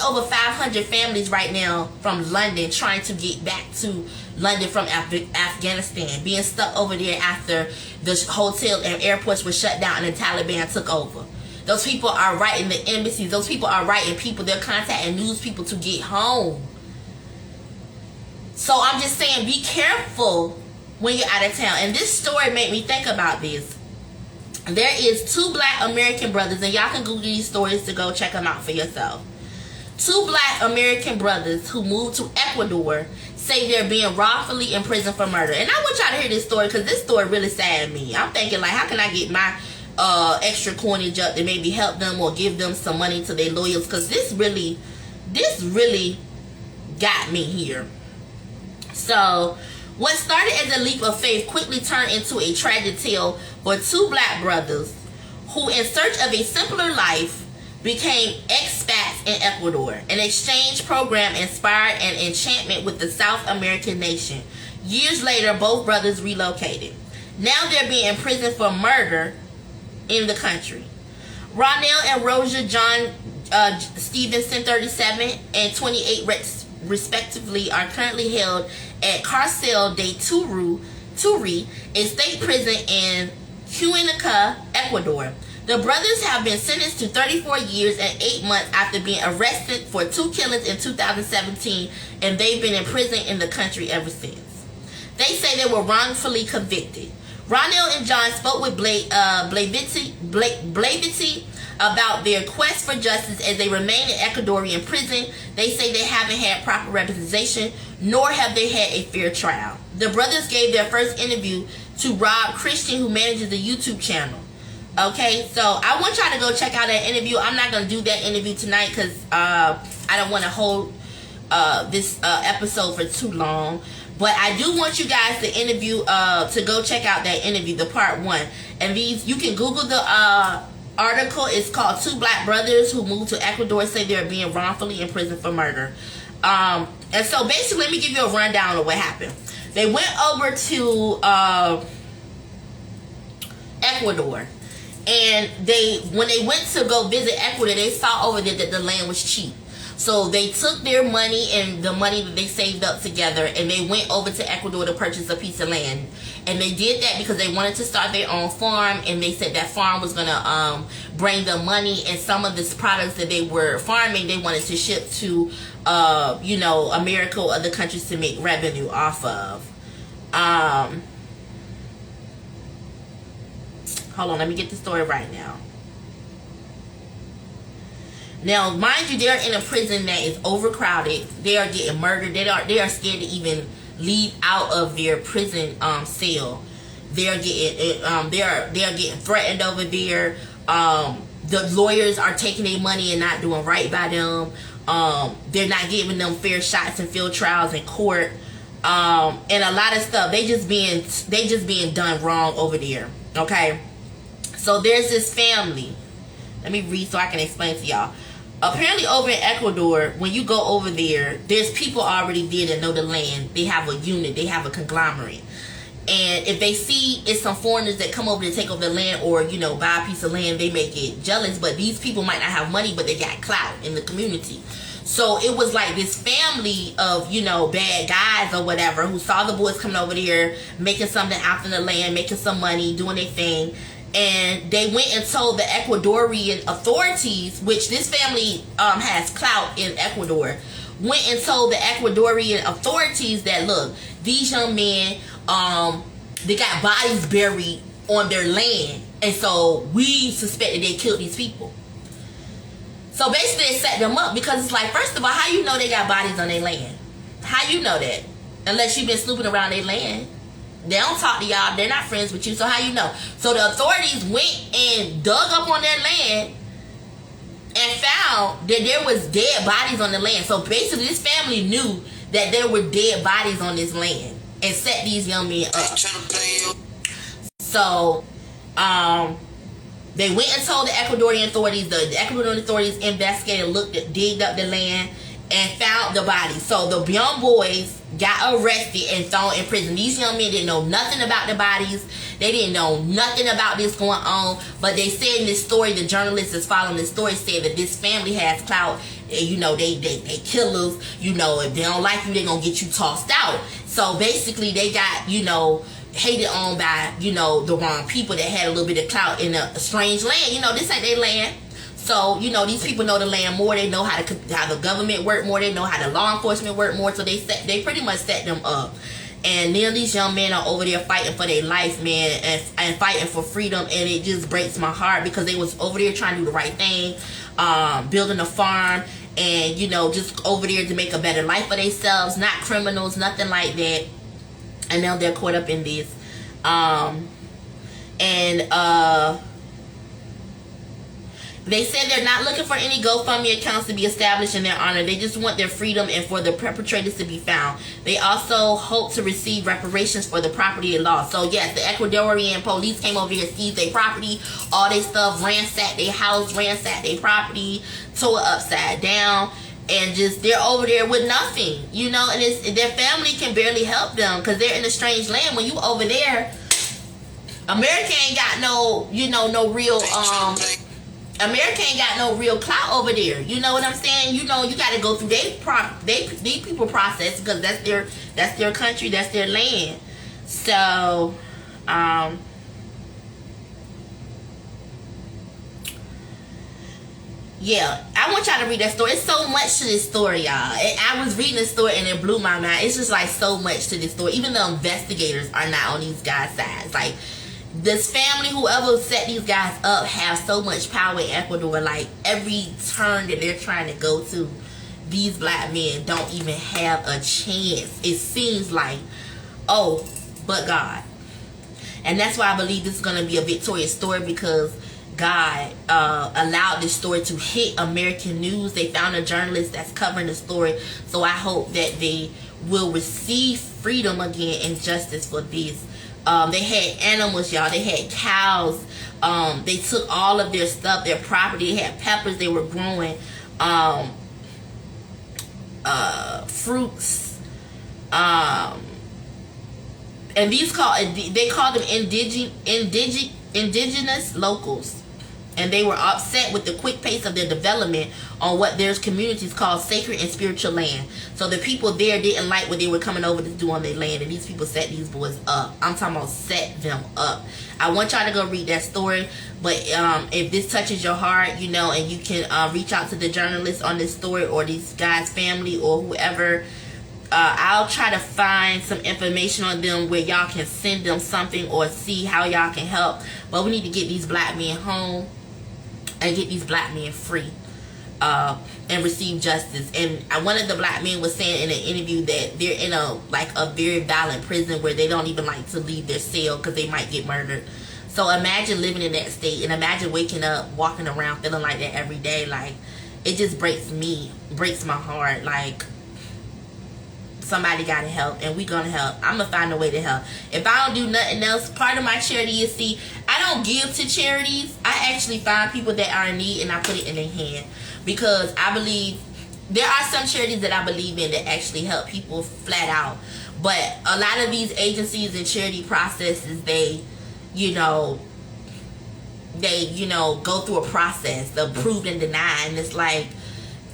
over 500 families right now from London trying to get back to London from Afghanistan, being stuck over there after the hotel and airports were shut down and the Taliban took over. Those people are writing the embassies. Those people are writing people. They're contacting news people to get home. So I'm just saying, be careful when you're out of town. And this story made me think about this. There is 2 black American brothers, and y'all can Google these stories to go check them out for yourself. 2 black American brothers who moved to Ecuador say they're being wrongfully imprisoned for murder. And I want y'all to hear this story because this story really saddened me. I'm thinking, like, how can I get my extra coinage up to maybe help them or give them some money to their lawyers? Because this really got me here. So, what started as a leap of faith quickly turned into a tragic tale for 2 black brothers who, in search of a simpler life, became expats in Ecuador. An exchange program inspired an enchantment with the South American nation. Years later, both brothers relocated. Now they're being imprisoned for murder in the country. Ronell and Rosia John Stevenson, 37 and 28 respectively, are currently held at Cárcel de Turi, a state prison in Cuenca, Ecuador. The brothers have been sentenced to 34 years and 8 months after being arrested for 2 killings in 2017, and they've been in prison in the country ever since. They say they were wrongfully convicted. Ronell and John spoke with Blavity about their quest for justice as they remain in Ecuadorian prison. They say they haven't had proper representation, nor have they had a fair trial. The brothers gave their first interview to Rob Christian, who manages the YouTube channel. Okay, so I want y'all to go check out that interview. I'm not going to do that interview tonight because I don't want to hold this episode for too long. But I do want you guys to go check out that interview, the part 1. And these, you can Google the article is called Two Black Brothers Who Moved to Ecuador Say They're Being Wrongfully Imprisoned for Murder. And so basically, let me give you a rundown of what happened. They went over to Ecuador, and when they went to go visit Ecuador, they saw over there that the land was cheap. So they took their money and the money that they saved up together, and they went over to Ecuador to purchase a piece of land. And they did that because they wanted to start their own farm, and they said that farm was going to bring them money, and some of the products that they were farming, they wanted to ship to, America or other countries to make revenue off of. Hold on, let me get the story right now. Now, mind you, they're in a prison that is overcrowded. They are getting murdered. They are scared to even leave out of their prison cell. They are getting threatened over there. The lawyers are taking their money and not doing right by them. They're not giving them fair shots and field trials in court. And a lot of stuff. They just being done wrong over there. Okay. So there's this family. Let me read so I can explain to y'all. Apparently over in Ecuador, when you go over there, there's people already there that know the land. They have a unit. They have a conglomerate. And if they see it's some foreigners that come over to take over the land or, buy a piece of land, they may get jealous. But these people might not have money, but they got clout in the community. So it was like this family of, bad guys or whatever who saw the boys coming over there, making something out in the land, making some money, doing their thing. And they went and told the Ecuadorian authorities, which this family has clout in Ecuador, went and told the Ecuadorian authorities that, look, these young men, they got bodies buried on their land. And so we suspected they killed these people. So basically they set them up because it's like, first of all, how you know they got bodies on their land? How you know that? Unless you've been snooping around their land. They don't talk to y'all. They're not friends with you. So how you know? So the authorities went and dug up on their land and found that there was dead bodies on the land. So basically this family knew that there were dead bodies on this land and set these young men up. So they went and told the Ecuadorian authorities. The Ecuadorian authorities investigated, digged up the land, and found the bodies. So the young boys got arrested and thrown in prison. These young men didn't know nothing about the bodies. They didn't know nothing about this going on. But they said in this story, the journalist that's following this story said that this family has clout. And, they killers. If they don't like you, they're going to get you tossed out. So basically they got, hated on by, the wrong people that had a little bit of clout in a strange land. This ain't their land. So, these people know the land more. They know how the government work more. They know how the law enforcement work more. So they pretty much set them up. And then these young men are over there fighting for their life, man, and fighting for freedom. And it just breaks my heart because they was over there trying to do the right thing, building a farm, and, just over there to make a better life for themselves. Not criminals, nothing like that. And now they're caught up in this. They said they're not looking for any GoFundMe accounts to be established in their honor. They just want their freedom and for the perpetrators to be found. They also hope to receive reparations for the property and loss. So yes, the Ecuadorian police came over here, seized their property, all their stuff, ransacked their house, ransacked their property, tore it upside down, and just they're over there with nothing, and their family can barely help them because they're in a strange land. When you over there, America ain't got no, no real America ain't got no real clout over there. You know what I'm saying? You got to go through they people process because that's their country, that's their land. So, yeah, I want y'all to read that story. It's so much to this story, y'all. I was reading this story and it blew my mind. It's just like so much to this story. Even the investigators are not on these guys' sides. Like, this family, whoever set these guys up, have so much power in Ecuador. Like, every turn that they're trying to go to, these black men don't even have a chance. It seems like, but God. And that's why I believe this is going to be a victorious story, because God allowed this story to hit American news. They found a journalist that's covering the story. So I hope that they will receive freedom again and justice for these They had animals, y'all. They had cows. They took all of their stuff, their property. They had peppers they were growing, fruits, and they called them indigenous locals. And they were upset with the quick pace of their development on what their communities call sacred and spiritual land. So the people there didn't like what they were coming over to do on their land, and these people set these boys up. I'm talking about set them up. I want y'all to go read that story, but if this touches your heart, you know, and you can reach out to the journalists on this story or these guys' family or whoever, I'll try to find some information on them where y'all can send them something or see how y'all can help. But we need to get these black men home and get these black men free and receive justice. And one of the black men was saying in an interview that they're in a very violent prison where they don't even like to leave their cell because they might get murdered. So imagine living in that state, and imagine waking up, walking around feeling like that every day. Like, it just breaks my heart. Like, somebody gotta help, and we gonna help. I'm gonna find a way to help. If I don't do nothing else, part of my charity is, see, I don't give to charities. I actually find people that are in need and I put it in their hand, because I believe there are some charities that I believe in that actually help people flat out. But a lot of these agencies and charity processes, they go through a process of prove and deny, and it's like,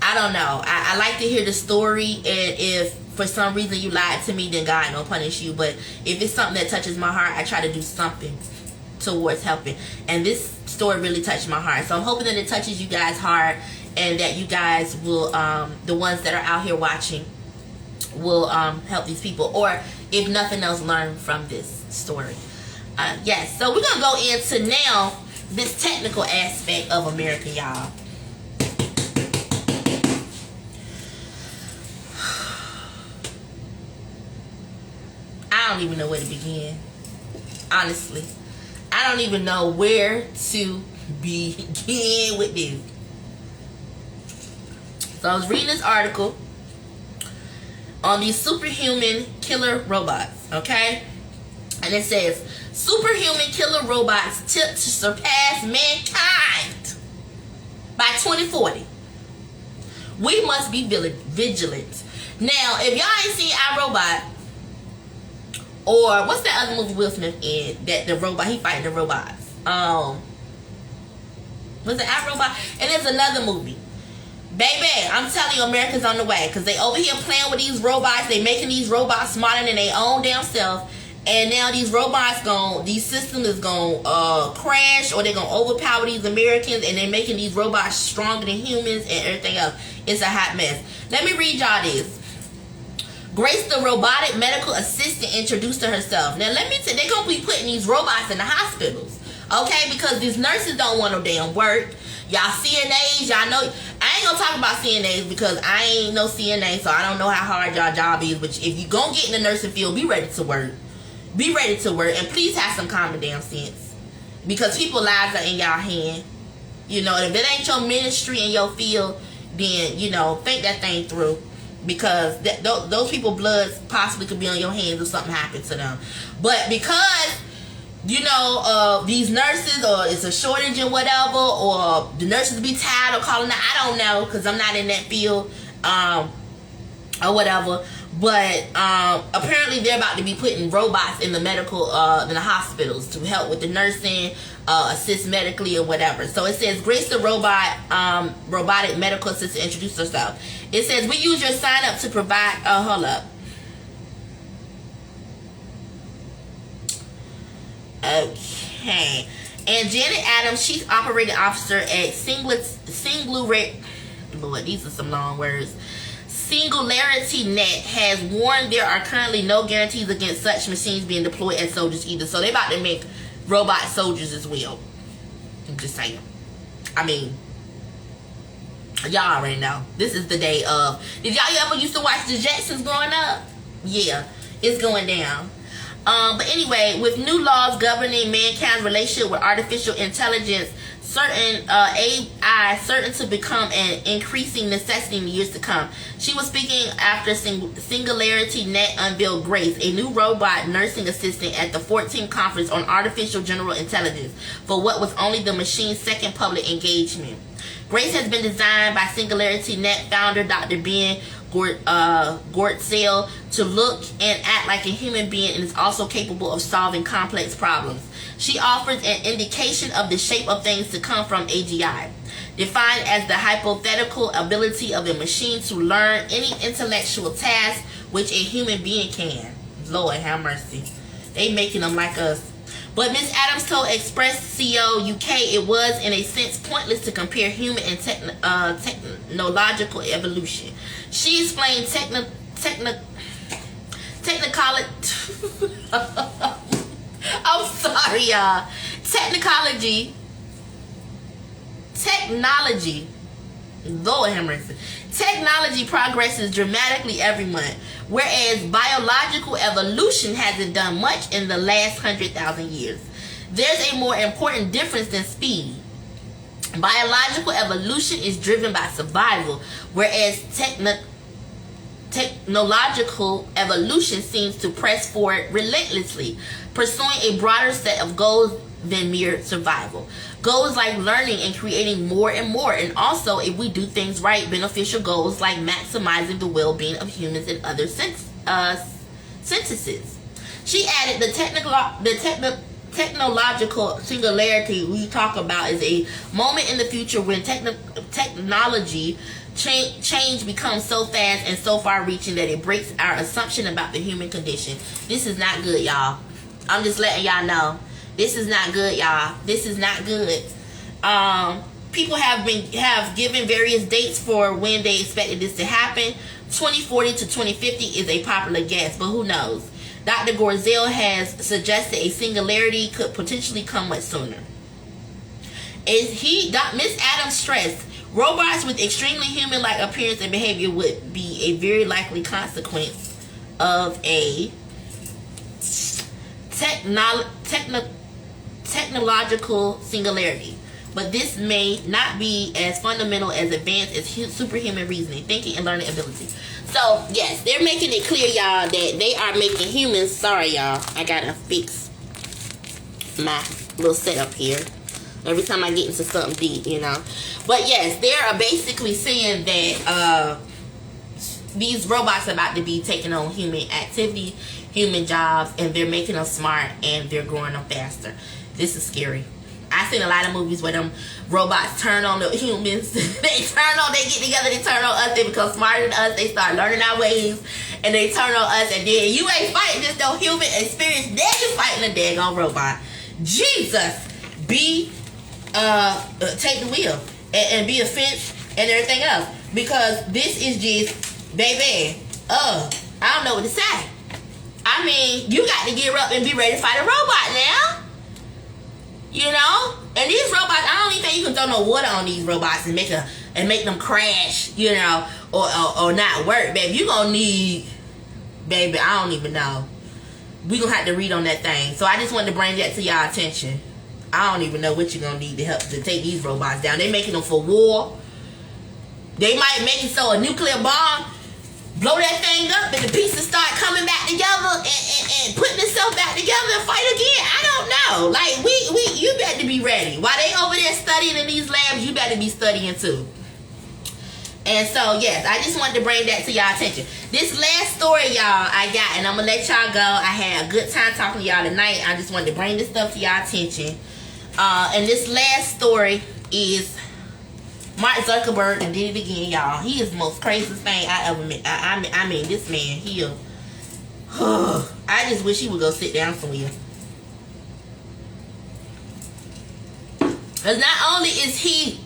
I don't know. I like to hear the story, and if for some reason you lied to me, then God don't punish you. But if it's something that touches my heart, I try to do something towards helping. And this story really touched my heart. So I'm hoping that it touches you guys' heart, and that you guys will, the ones that are out here watching, will help these people. Or if nothing else, learn from this story. Yes, so we're going to go into now this technical aspect of America, y'all. I don't even know where to begin. Honestly, I don't even know where to begin with this. So I was reading this article on these superhuman killer robots, okay? And it says, superhuman killer robots tipped to surpass mankind by 2040. We must be vigilant. Now, if y'all ain't seen iRobot, or what's that other movie Will Smith in, that the robot, he fighting the robots? Was it iRobot? And there's another movie. Baby, I'm telling you, America's on the way, because they over here playing with these robots. They making these robots smarter than their own damn self. And now these robots these systems is gonna crash, or they're gonna overpower these Americans, and they're making these robots stronger than humans and everything else. It's a hot mess. Let me read y'all this. Grace, the robotic medical assistant, introduced to herself. Now let me tell you, they're gonna be putting these robots in the hospitals, okay? Because these nurses don't want no damn work. Y'all CNAs, y'all know. I ain't gonna talk about CNAs because I ain't no CNA, so I don't know how hard y'all job is. But if you gonna get in the nursing field, be ready to work. Be ready to work, and please have some common damn sense, because people's lives are in y'all hand. You know, if it ain't your ministry in your field, then think that thing through, because those people's blood possibly could be on your hands if something happened to them. But because these nurses, or it's a shortage and whatever, or the nurses be tired of calling out, I don't know, because I'm not in that field, or whatever. But apparently they're about to be putting robots in the medical, in the hospitals to help with the nursing, assist medically or whatever. So it says, Grace the robotic medical assistant introduced herself. It says, we use your sign up to provide, hold up. Okay. And Janet Adams, Chief Operating Officer at Lord, these are some long words. Singularity Net has warned there are currently no guarantees against such machines being deployed as soldiers either. So they about to make robot soldiers as well. I'm just saying. I mean, y'all already know. This is the day of. Did y'all ever used to watch the Jetsons growing up? Yeah, it's going down. But anyway, with new laws governing mankind's relationship with artificial intelligence, AI certain to become an increasing necessity in the years to come. She was speaking after Singularity Net unveiled Grace, a new robot nursing assistant, at the 14th Conference on Artificial General Intelligence for what was only the machine's second public engagement. Grace has been designed by Singularity Net founder Dr. Ben Goertzel to look and act like a human being and is also capable of solving complex problems. She offers an indication of the shape of things to come from AGI, defined as the hypothetical ability of a machine to learn any intellectual task which a human being can. Lord have mercy. They making them like us. But Ms. Adams told Express.co UK it was, in a sense, pointless to compare human and technological evolution. She explained I'm sorry, y'all. Technology. Lord have mercy. Technology progresses dramatically every month, whereas biological evolution hasn't done much in the last 100,000 years. There's a more important difference than speed. Biological evolution is driven by survival, whereas technological evolution seems to press forward relentlessly, pursuing a broader set of goals than mere survival. Goals like learning and creating more and more, and also, if we do things right, beneficial goals like maximizing the well-being of humans and other sentences. She added the technological singularity we talk about is a moment in the future when technology change becomes so fast and so far-reaching that it breaks our assumption about the human condition. This is not good, y'all. I'm just letting y'all know. This is not good, y'all. This is not good. People have given various dates for when they expected this to happen. 2040 to 2050 is a popular guess, but who knows? Dr. Goertzel has suggested a singularity could potentially come much sooner. Miss Adams stressed, robots with extremely human-like appearance and behavior would be a very likely consequence of a technological singularity, but this may not be as fundamental as advanced as superhuman reasoning, thinking, and learning ability. So yes, they're making it clear, y'all, that they are making humans. Sorry, y'all, I gotta fix my little setup here every time I get into something deep, you know. But yes, they are basically saying that these robots are about to be taking on human activity, human jobs, and they're making them smart and they're growing them faster. This is scary. I've seen a lot of movies where them robots turn on the humans. They get together, they turn on us, they become smarter than us, they start learning our ways, and they turn on us, and then you ain't fighting just no human experience, then you're fighting a daggone robot. Jesus, take the wheel and be a fence and everything else, because this is just, baby, I don't know what to say. I mean, you got to gear up and be ready to fight a robot now. You know? And these robots, I don't even think you can throw no water on these robots and make them crash, you know, or not work, baby. You gonna need, baby, I don't even know. We gonna have to read on that thing. So I just wanted to bring that to y'all attention. I don't even know what you're gonna need to help to take these robots down. They making them for war. They might make it so a nuclear bomb blow that thing up and the pieces start coming back together and putting itself back together and fight again. I don't know. Like, you better be ready. While they over there studying in these labs, you better be studying too. And so, yes, I just wanted to bring that to y'all attention. This last story, y'all, I got, and I'm going to let y'all go. I had a good time talking to y'all tonight. I just wanted to bring this stuff to y'all attention. And this last story is Mark Zuckerberg and did it again, y'all. He is the most craziest thing I ever met. I mean, this man, I just wish he would go sit down somewhere. Because not only is he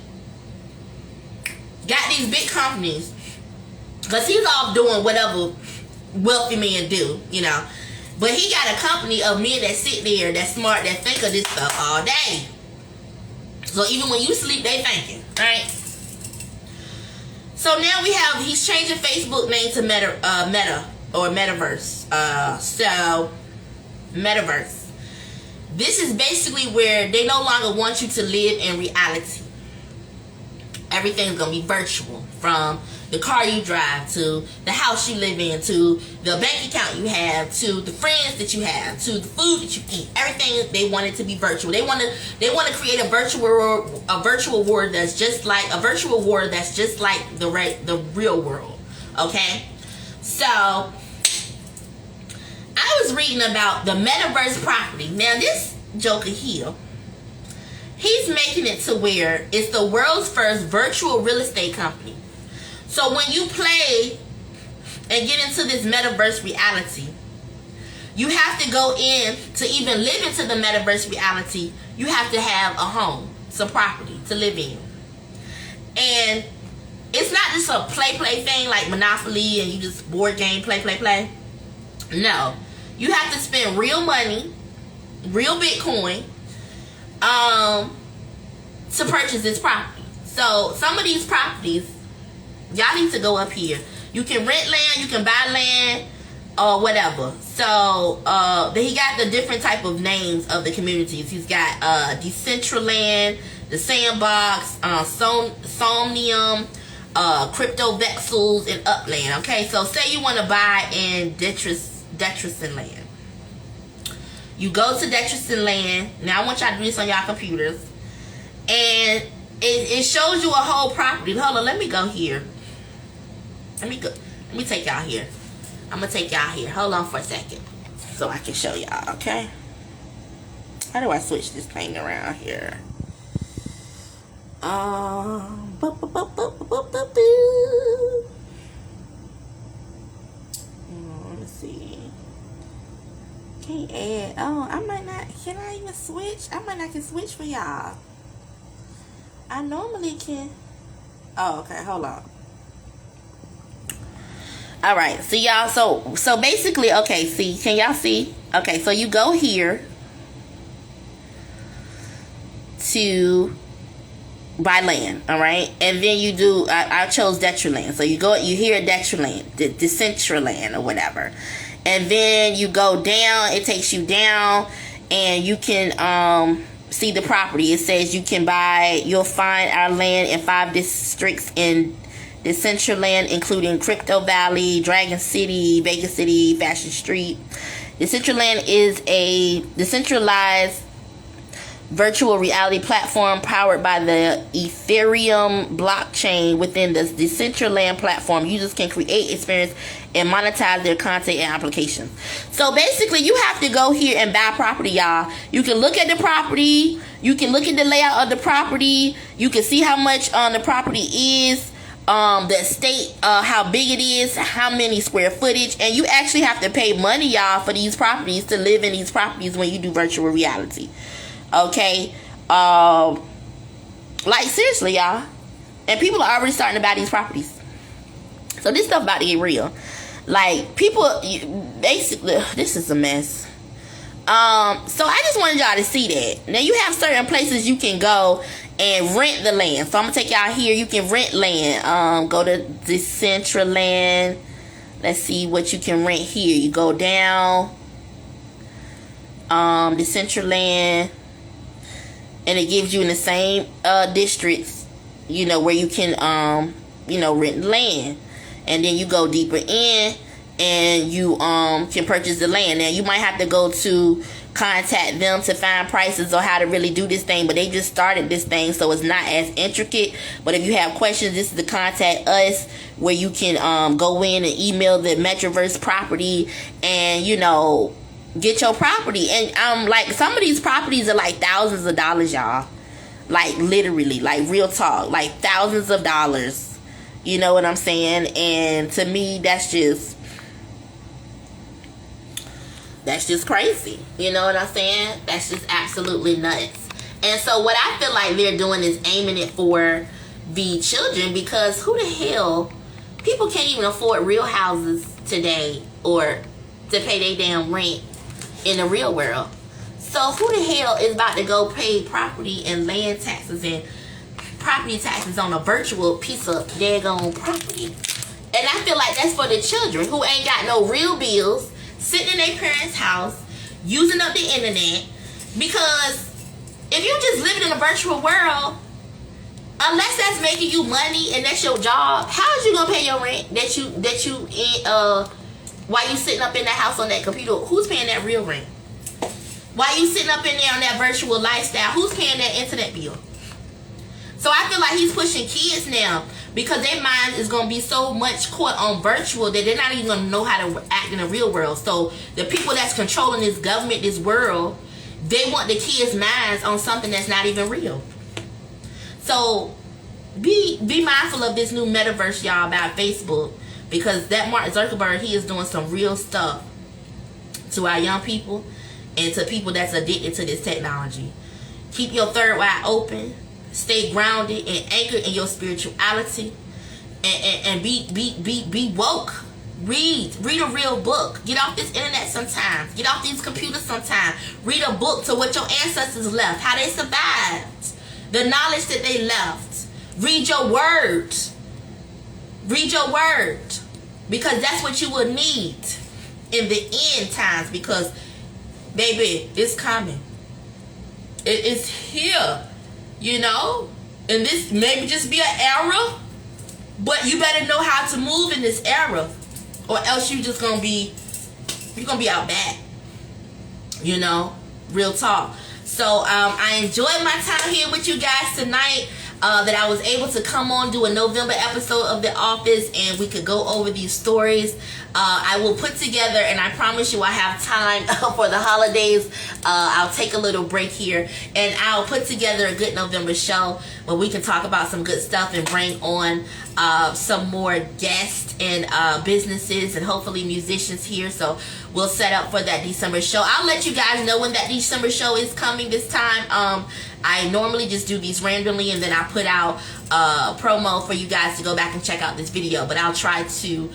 got these big companies, because he's off doing whatever wealthy men do, you know. But he got a company of men that sit there, that's smart, that think of this stuff all day. So even when you sleep, they thinking, right? So now he's changing Facebook name to Meta or Metaverse. So Metaverse. This is basically where they no longer want you to live in reality. Everything's gonna be virtual, from the car you drive to the house you live in to the bank account you have to the friends that you have to the food that you eat. Everything, they want it to be virtual. They want to create a virtual world that's just like the real world. Okay, so I was reading about the metaverse property. Now this joker here, he's making it to where it's the world's first virtual real estate company. So when you play and get into this metaverse reality, you have to go in to even live into the metaverse reality. You have to have a home, some property to live in. And it's not just a play thing like Monopoly and you just board game, play. No. You have to spend real money, real Bitcoin, to purchase this property. So some of these properties, y'all need to go up here. You can rent land, you can buy land, or whatever. So he got the different type of names of the communities. He's got Decentraland, the Sandbox, Somnium, Crypto Vexels, and Upland. Okay, so say you want to buy in Detrison Land. You go to Detrison Land. Now I want y'all to do this on y'all computers. And it shows you a whole property. Hold on, let me go here. Let me take y'all here. I'm gonna take y'all here. Hold on for a second, so I can show y'all. Okay. How do I switch this thing around here? Let's see. Can't add. Oh, I might not. Can I even switch? I might not can switch for y'all. I normally can. Oh, okay. Hold on. All right. So y'all. So basically, okay. See, can y'all see? Okay. So you go here to buy land. All right, and then you do. I chose Detraland. So you go. You hear Detraland, Decentraland, or whatever, and then you go down. It takes you down, and you can see the property. It says you can buy. You'll find our land in 5 districts in Decentraland, including Crypto Valley, Dragon City, Vegas City, Fashion Street. Decentraland is a decentralized virtual reality platform powered by the Ethereum blockchain. Within the Decentraland platform, users can create, experience, and monetize their content and applications. So basically, you have to go here and buy property, y'all. You can look at the property. You can look at the layout of the property. You can see how much the property is, the estate, how big it is, how many square footage, and you actually have to pay money, y'all, for these properties, to live in these properties when you do virtual reality. Okay, like seriously, y'all, and people are already starting to buy these properties. So this stuff about to get real. Like people, basically, this is a mess. So I just wanted y'all to see that. Now you have certain places you can go and rent the land. So I'm gonna take y'all here. You can rent land. Go to Decentraland. Let's see what you can rent here. You go down. Decentraland. And it gives you in the same districts, you know, where you can, rent land. And then you go deeper in and you can purchase the land. Now, you might have to go to contact them to find prices or how to really do this thing. But they just started this thing, so it's not as intricate. But if you have questions, this is the contact us, where you can go in and email the Metaverse property and, get your property. And like some of these properties are like thousands of dollars, y'all. Like literally, like real talk, like thousands of dollars. You know what I'm saying? And to me, that's just crazy. You know what I'm saying? That's just absolutely nuts. And so what I feel like they're doing is aiming it for the children, because who the hell, people can't even afford real houses today or to pay their damn rent in the real world. So who the hell is about to go pay property and land taxes and property taxes on a virtual piece of daggone property? And I feel like that's for the children who ain't got no real bills, sitting in their parents' house, using up the internet, Because if you just living in a virtual world, unless that's making you money and that's your job, how is you gonna pay your rent while you sitting up in that house on that computer? Who's paying that real rent? While you sitting up in there on that virtual lifestyle, who's paying that internet bill? So I feel like he's pushing kids now because their mind is going to be so much caught on virtual that they're not even going to know how to act in the real world. So the people that's controlling this government, this world, they want the kids' minds on something that's not even real. So be mindful of this new metaverse, y'all, about Facebook, because that Mark Zuckerberg, he is doing some real stuff to our young people and to people that's addicted to this technology. Keep your third eye open. Stay grounded and anchored in your spirituality, and be woke. Read a real book. Get off this internet sometimes. Get off these computers sometimes. Read a book to what your ancestors left, how they survived, the knowledge that they left. Read your word. Read your word, because that's what you will need in the end times. Because baby, it's coming. It is here. You know, and this maybe just be an era, but you better know how to move in this era, or else you're gonna be out bad. You know, real talk. So I enjoyed my time here with you guys tonight. That I was able to come on, do a November episode of The Office, and we could go over these stories. I will put together, and I promise you I have time for the holidays. I'll take a little break here, and I'll put together a good November show where we can talk about some good stuff and bring on some more guests and businesses and hopefully musicians here. So we'll set up for that December show. I'll let you guys know when that December show is coming this time. I normally just do these randomly, and then I put out a promo for you guys to go back and check out this video. But I'll try to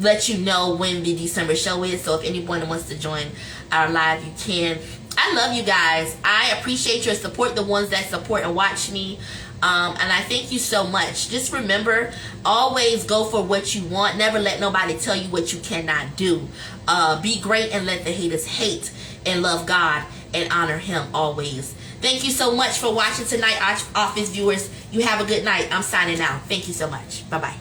let you know when the December show is. So if anyone wants to join our live, you can. I love you guys. I appreciate your support, the ones that support and watch me. And I thank you so much. Just remember, always go for what you want. Never let nobody tell you what you cannot do. Be great and let the haters hate, and love God and honor him always. Thank you so much for watching tonight, Office viewers. You have a good night. I'm signing out. Thank you so much. Bye-bye.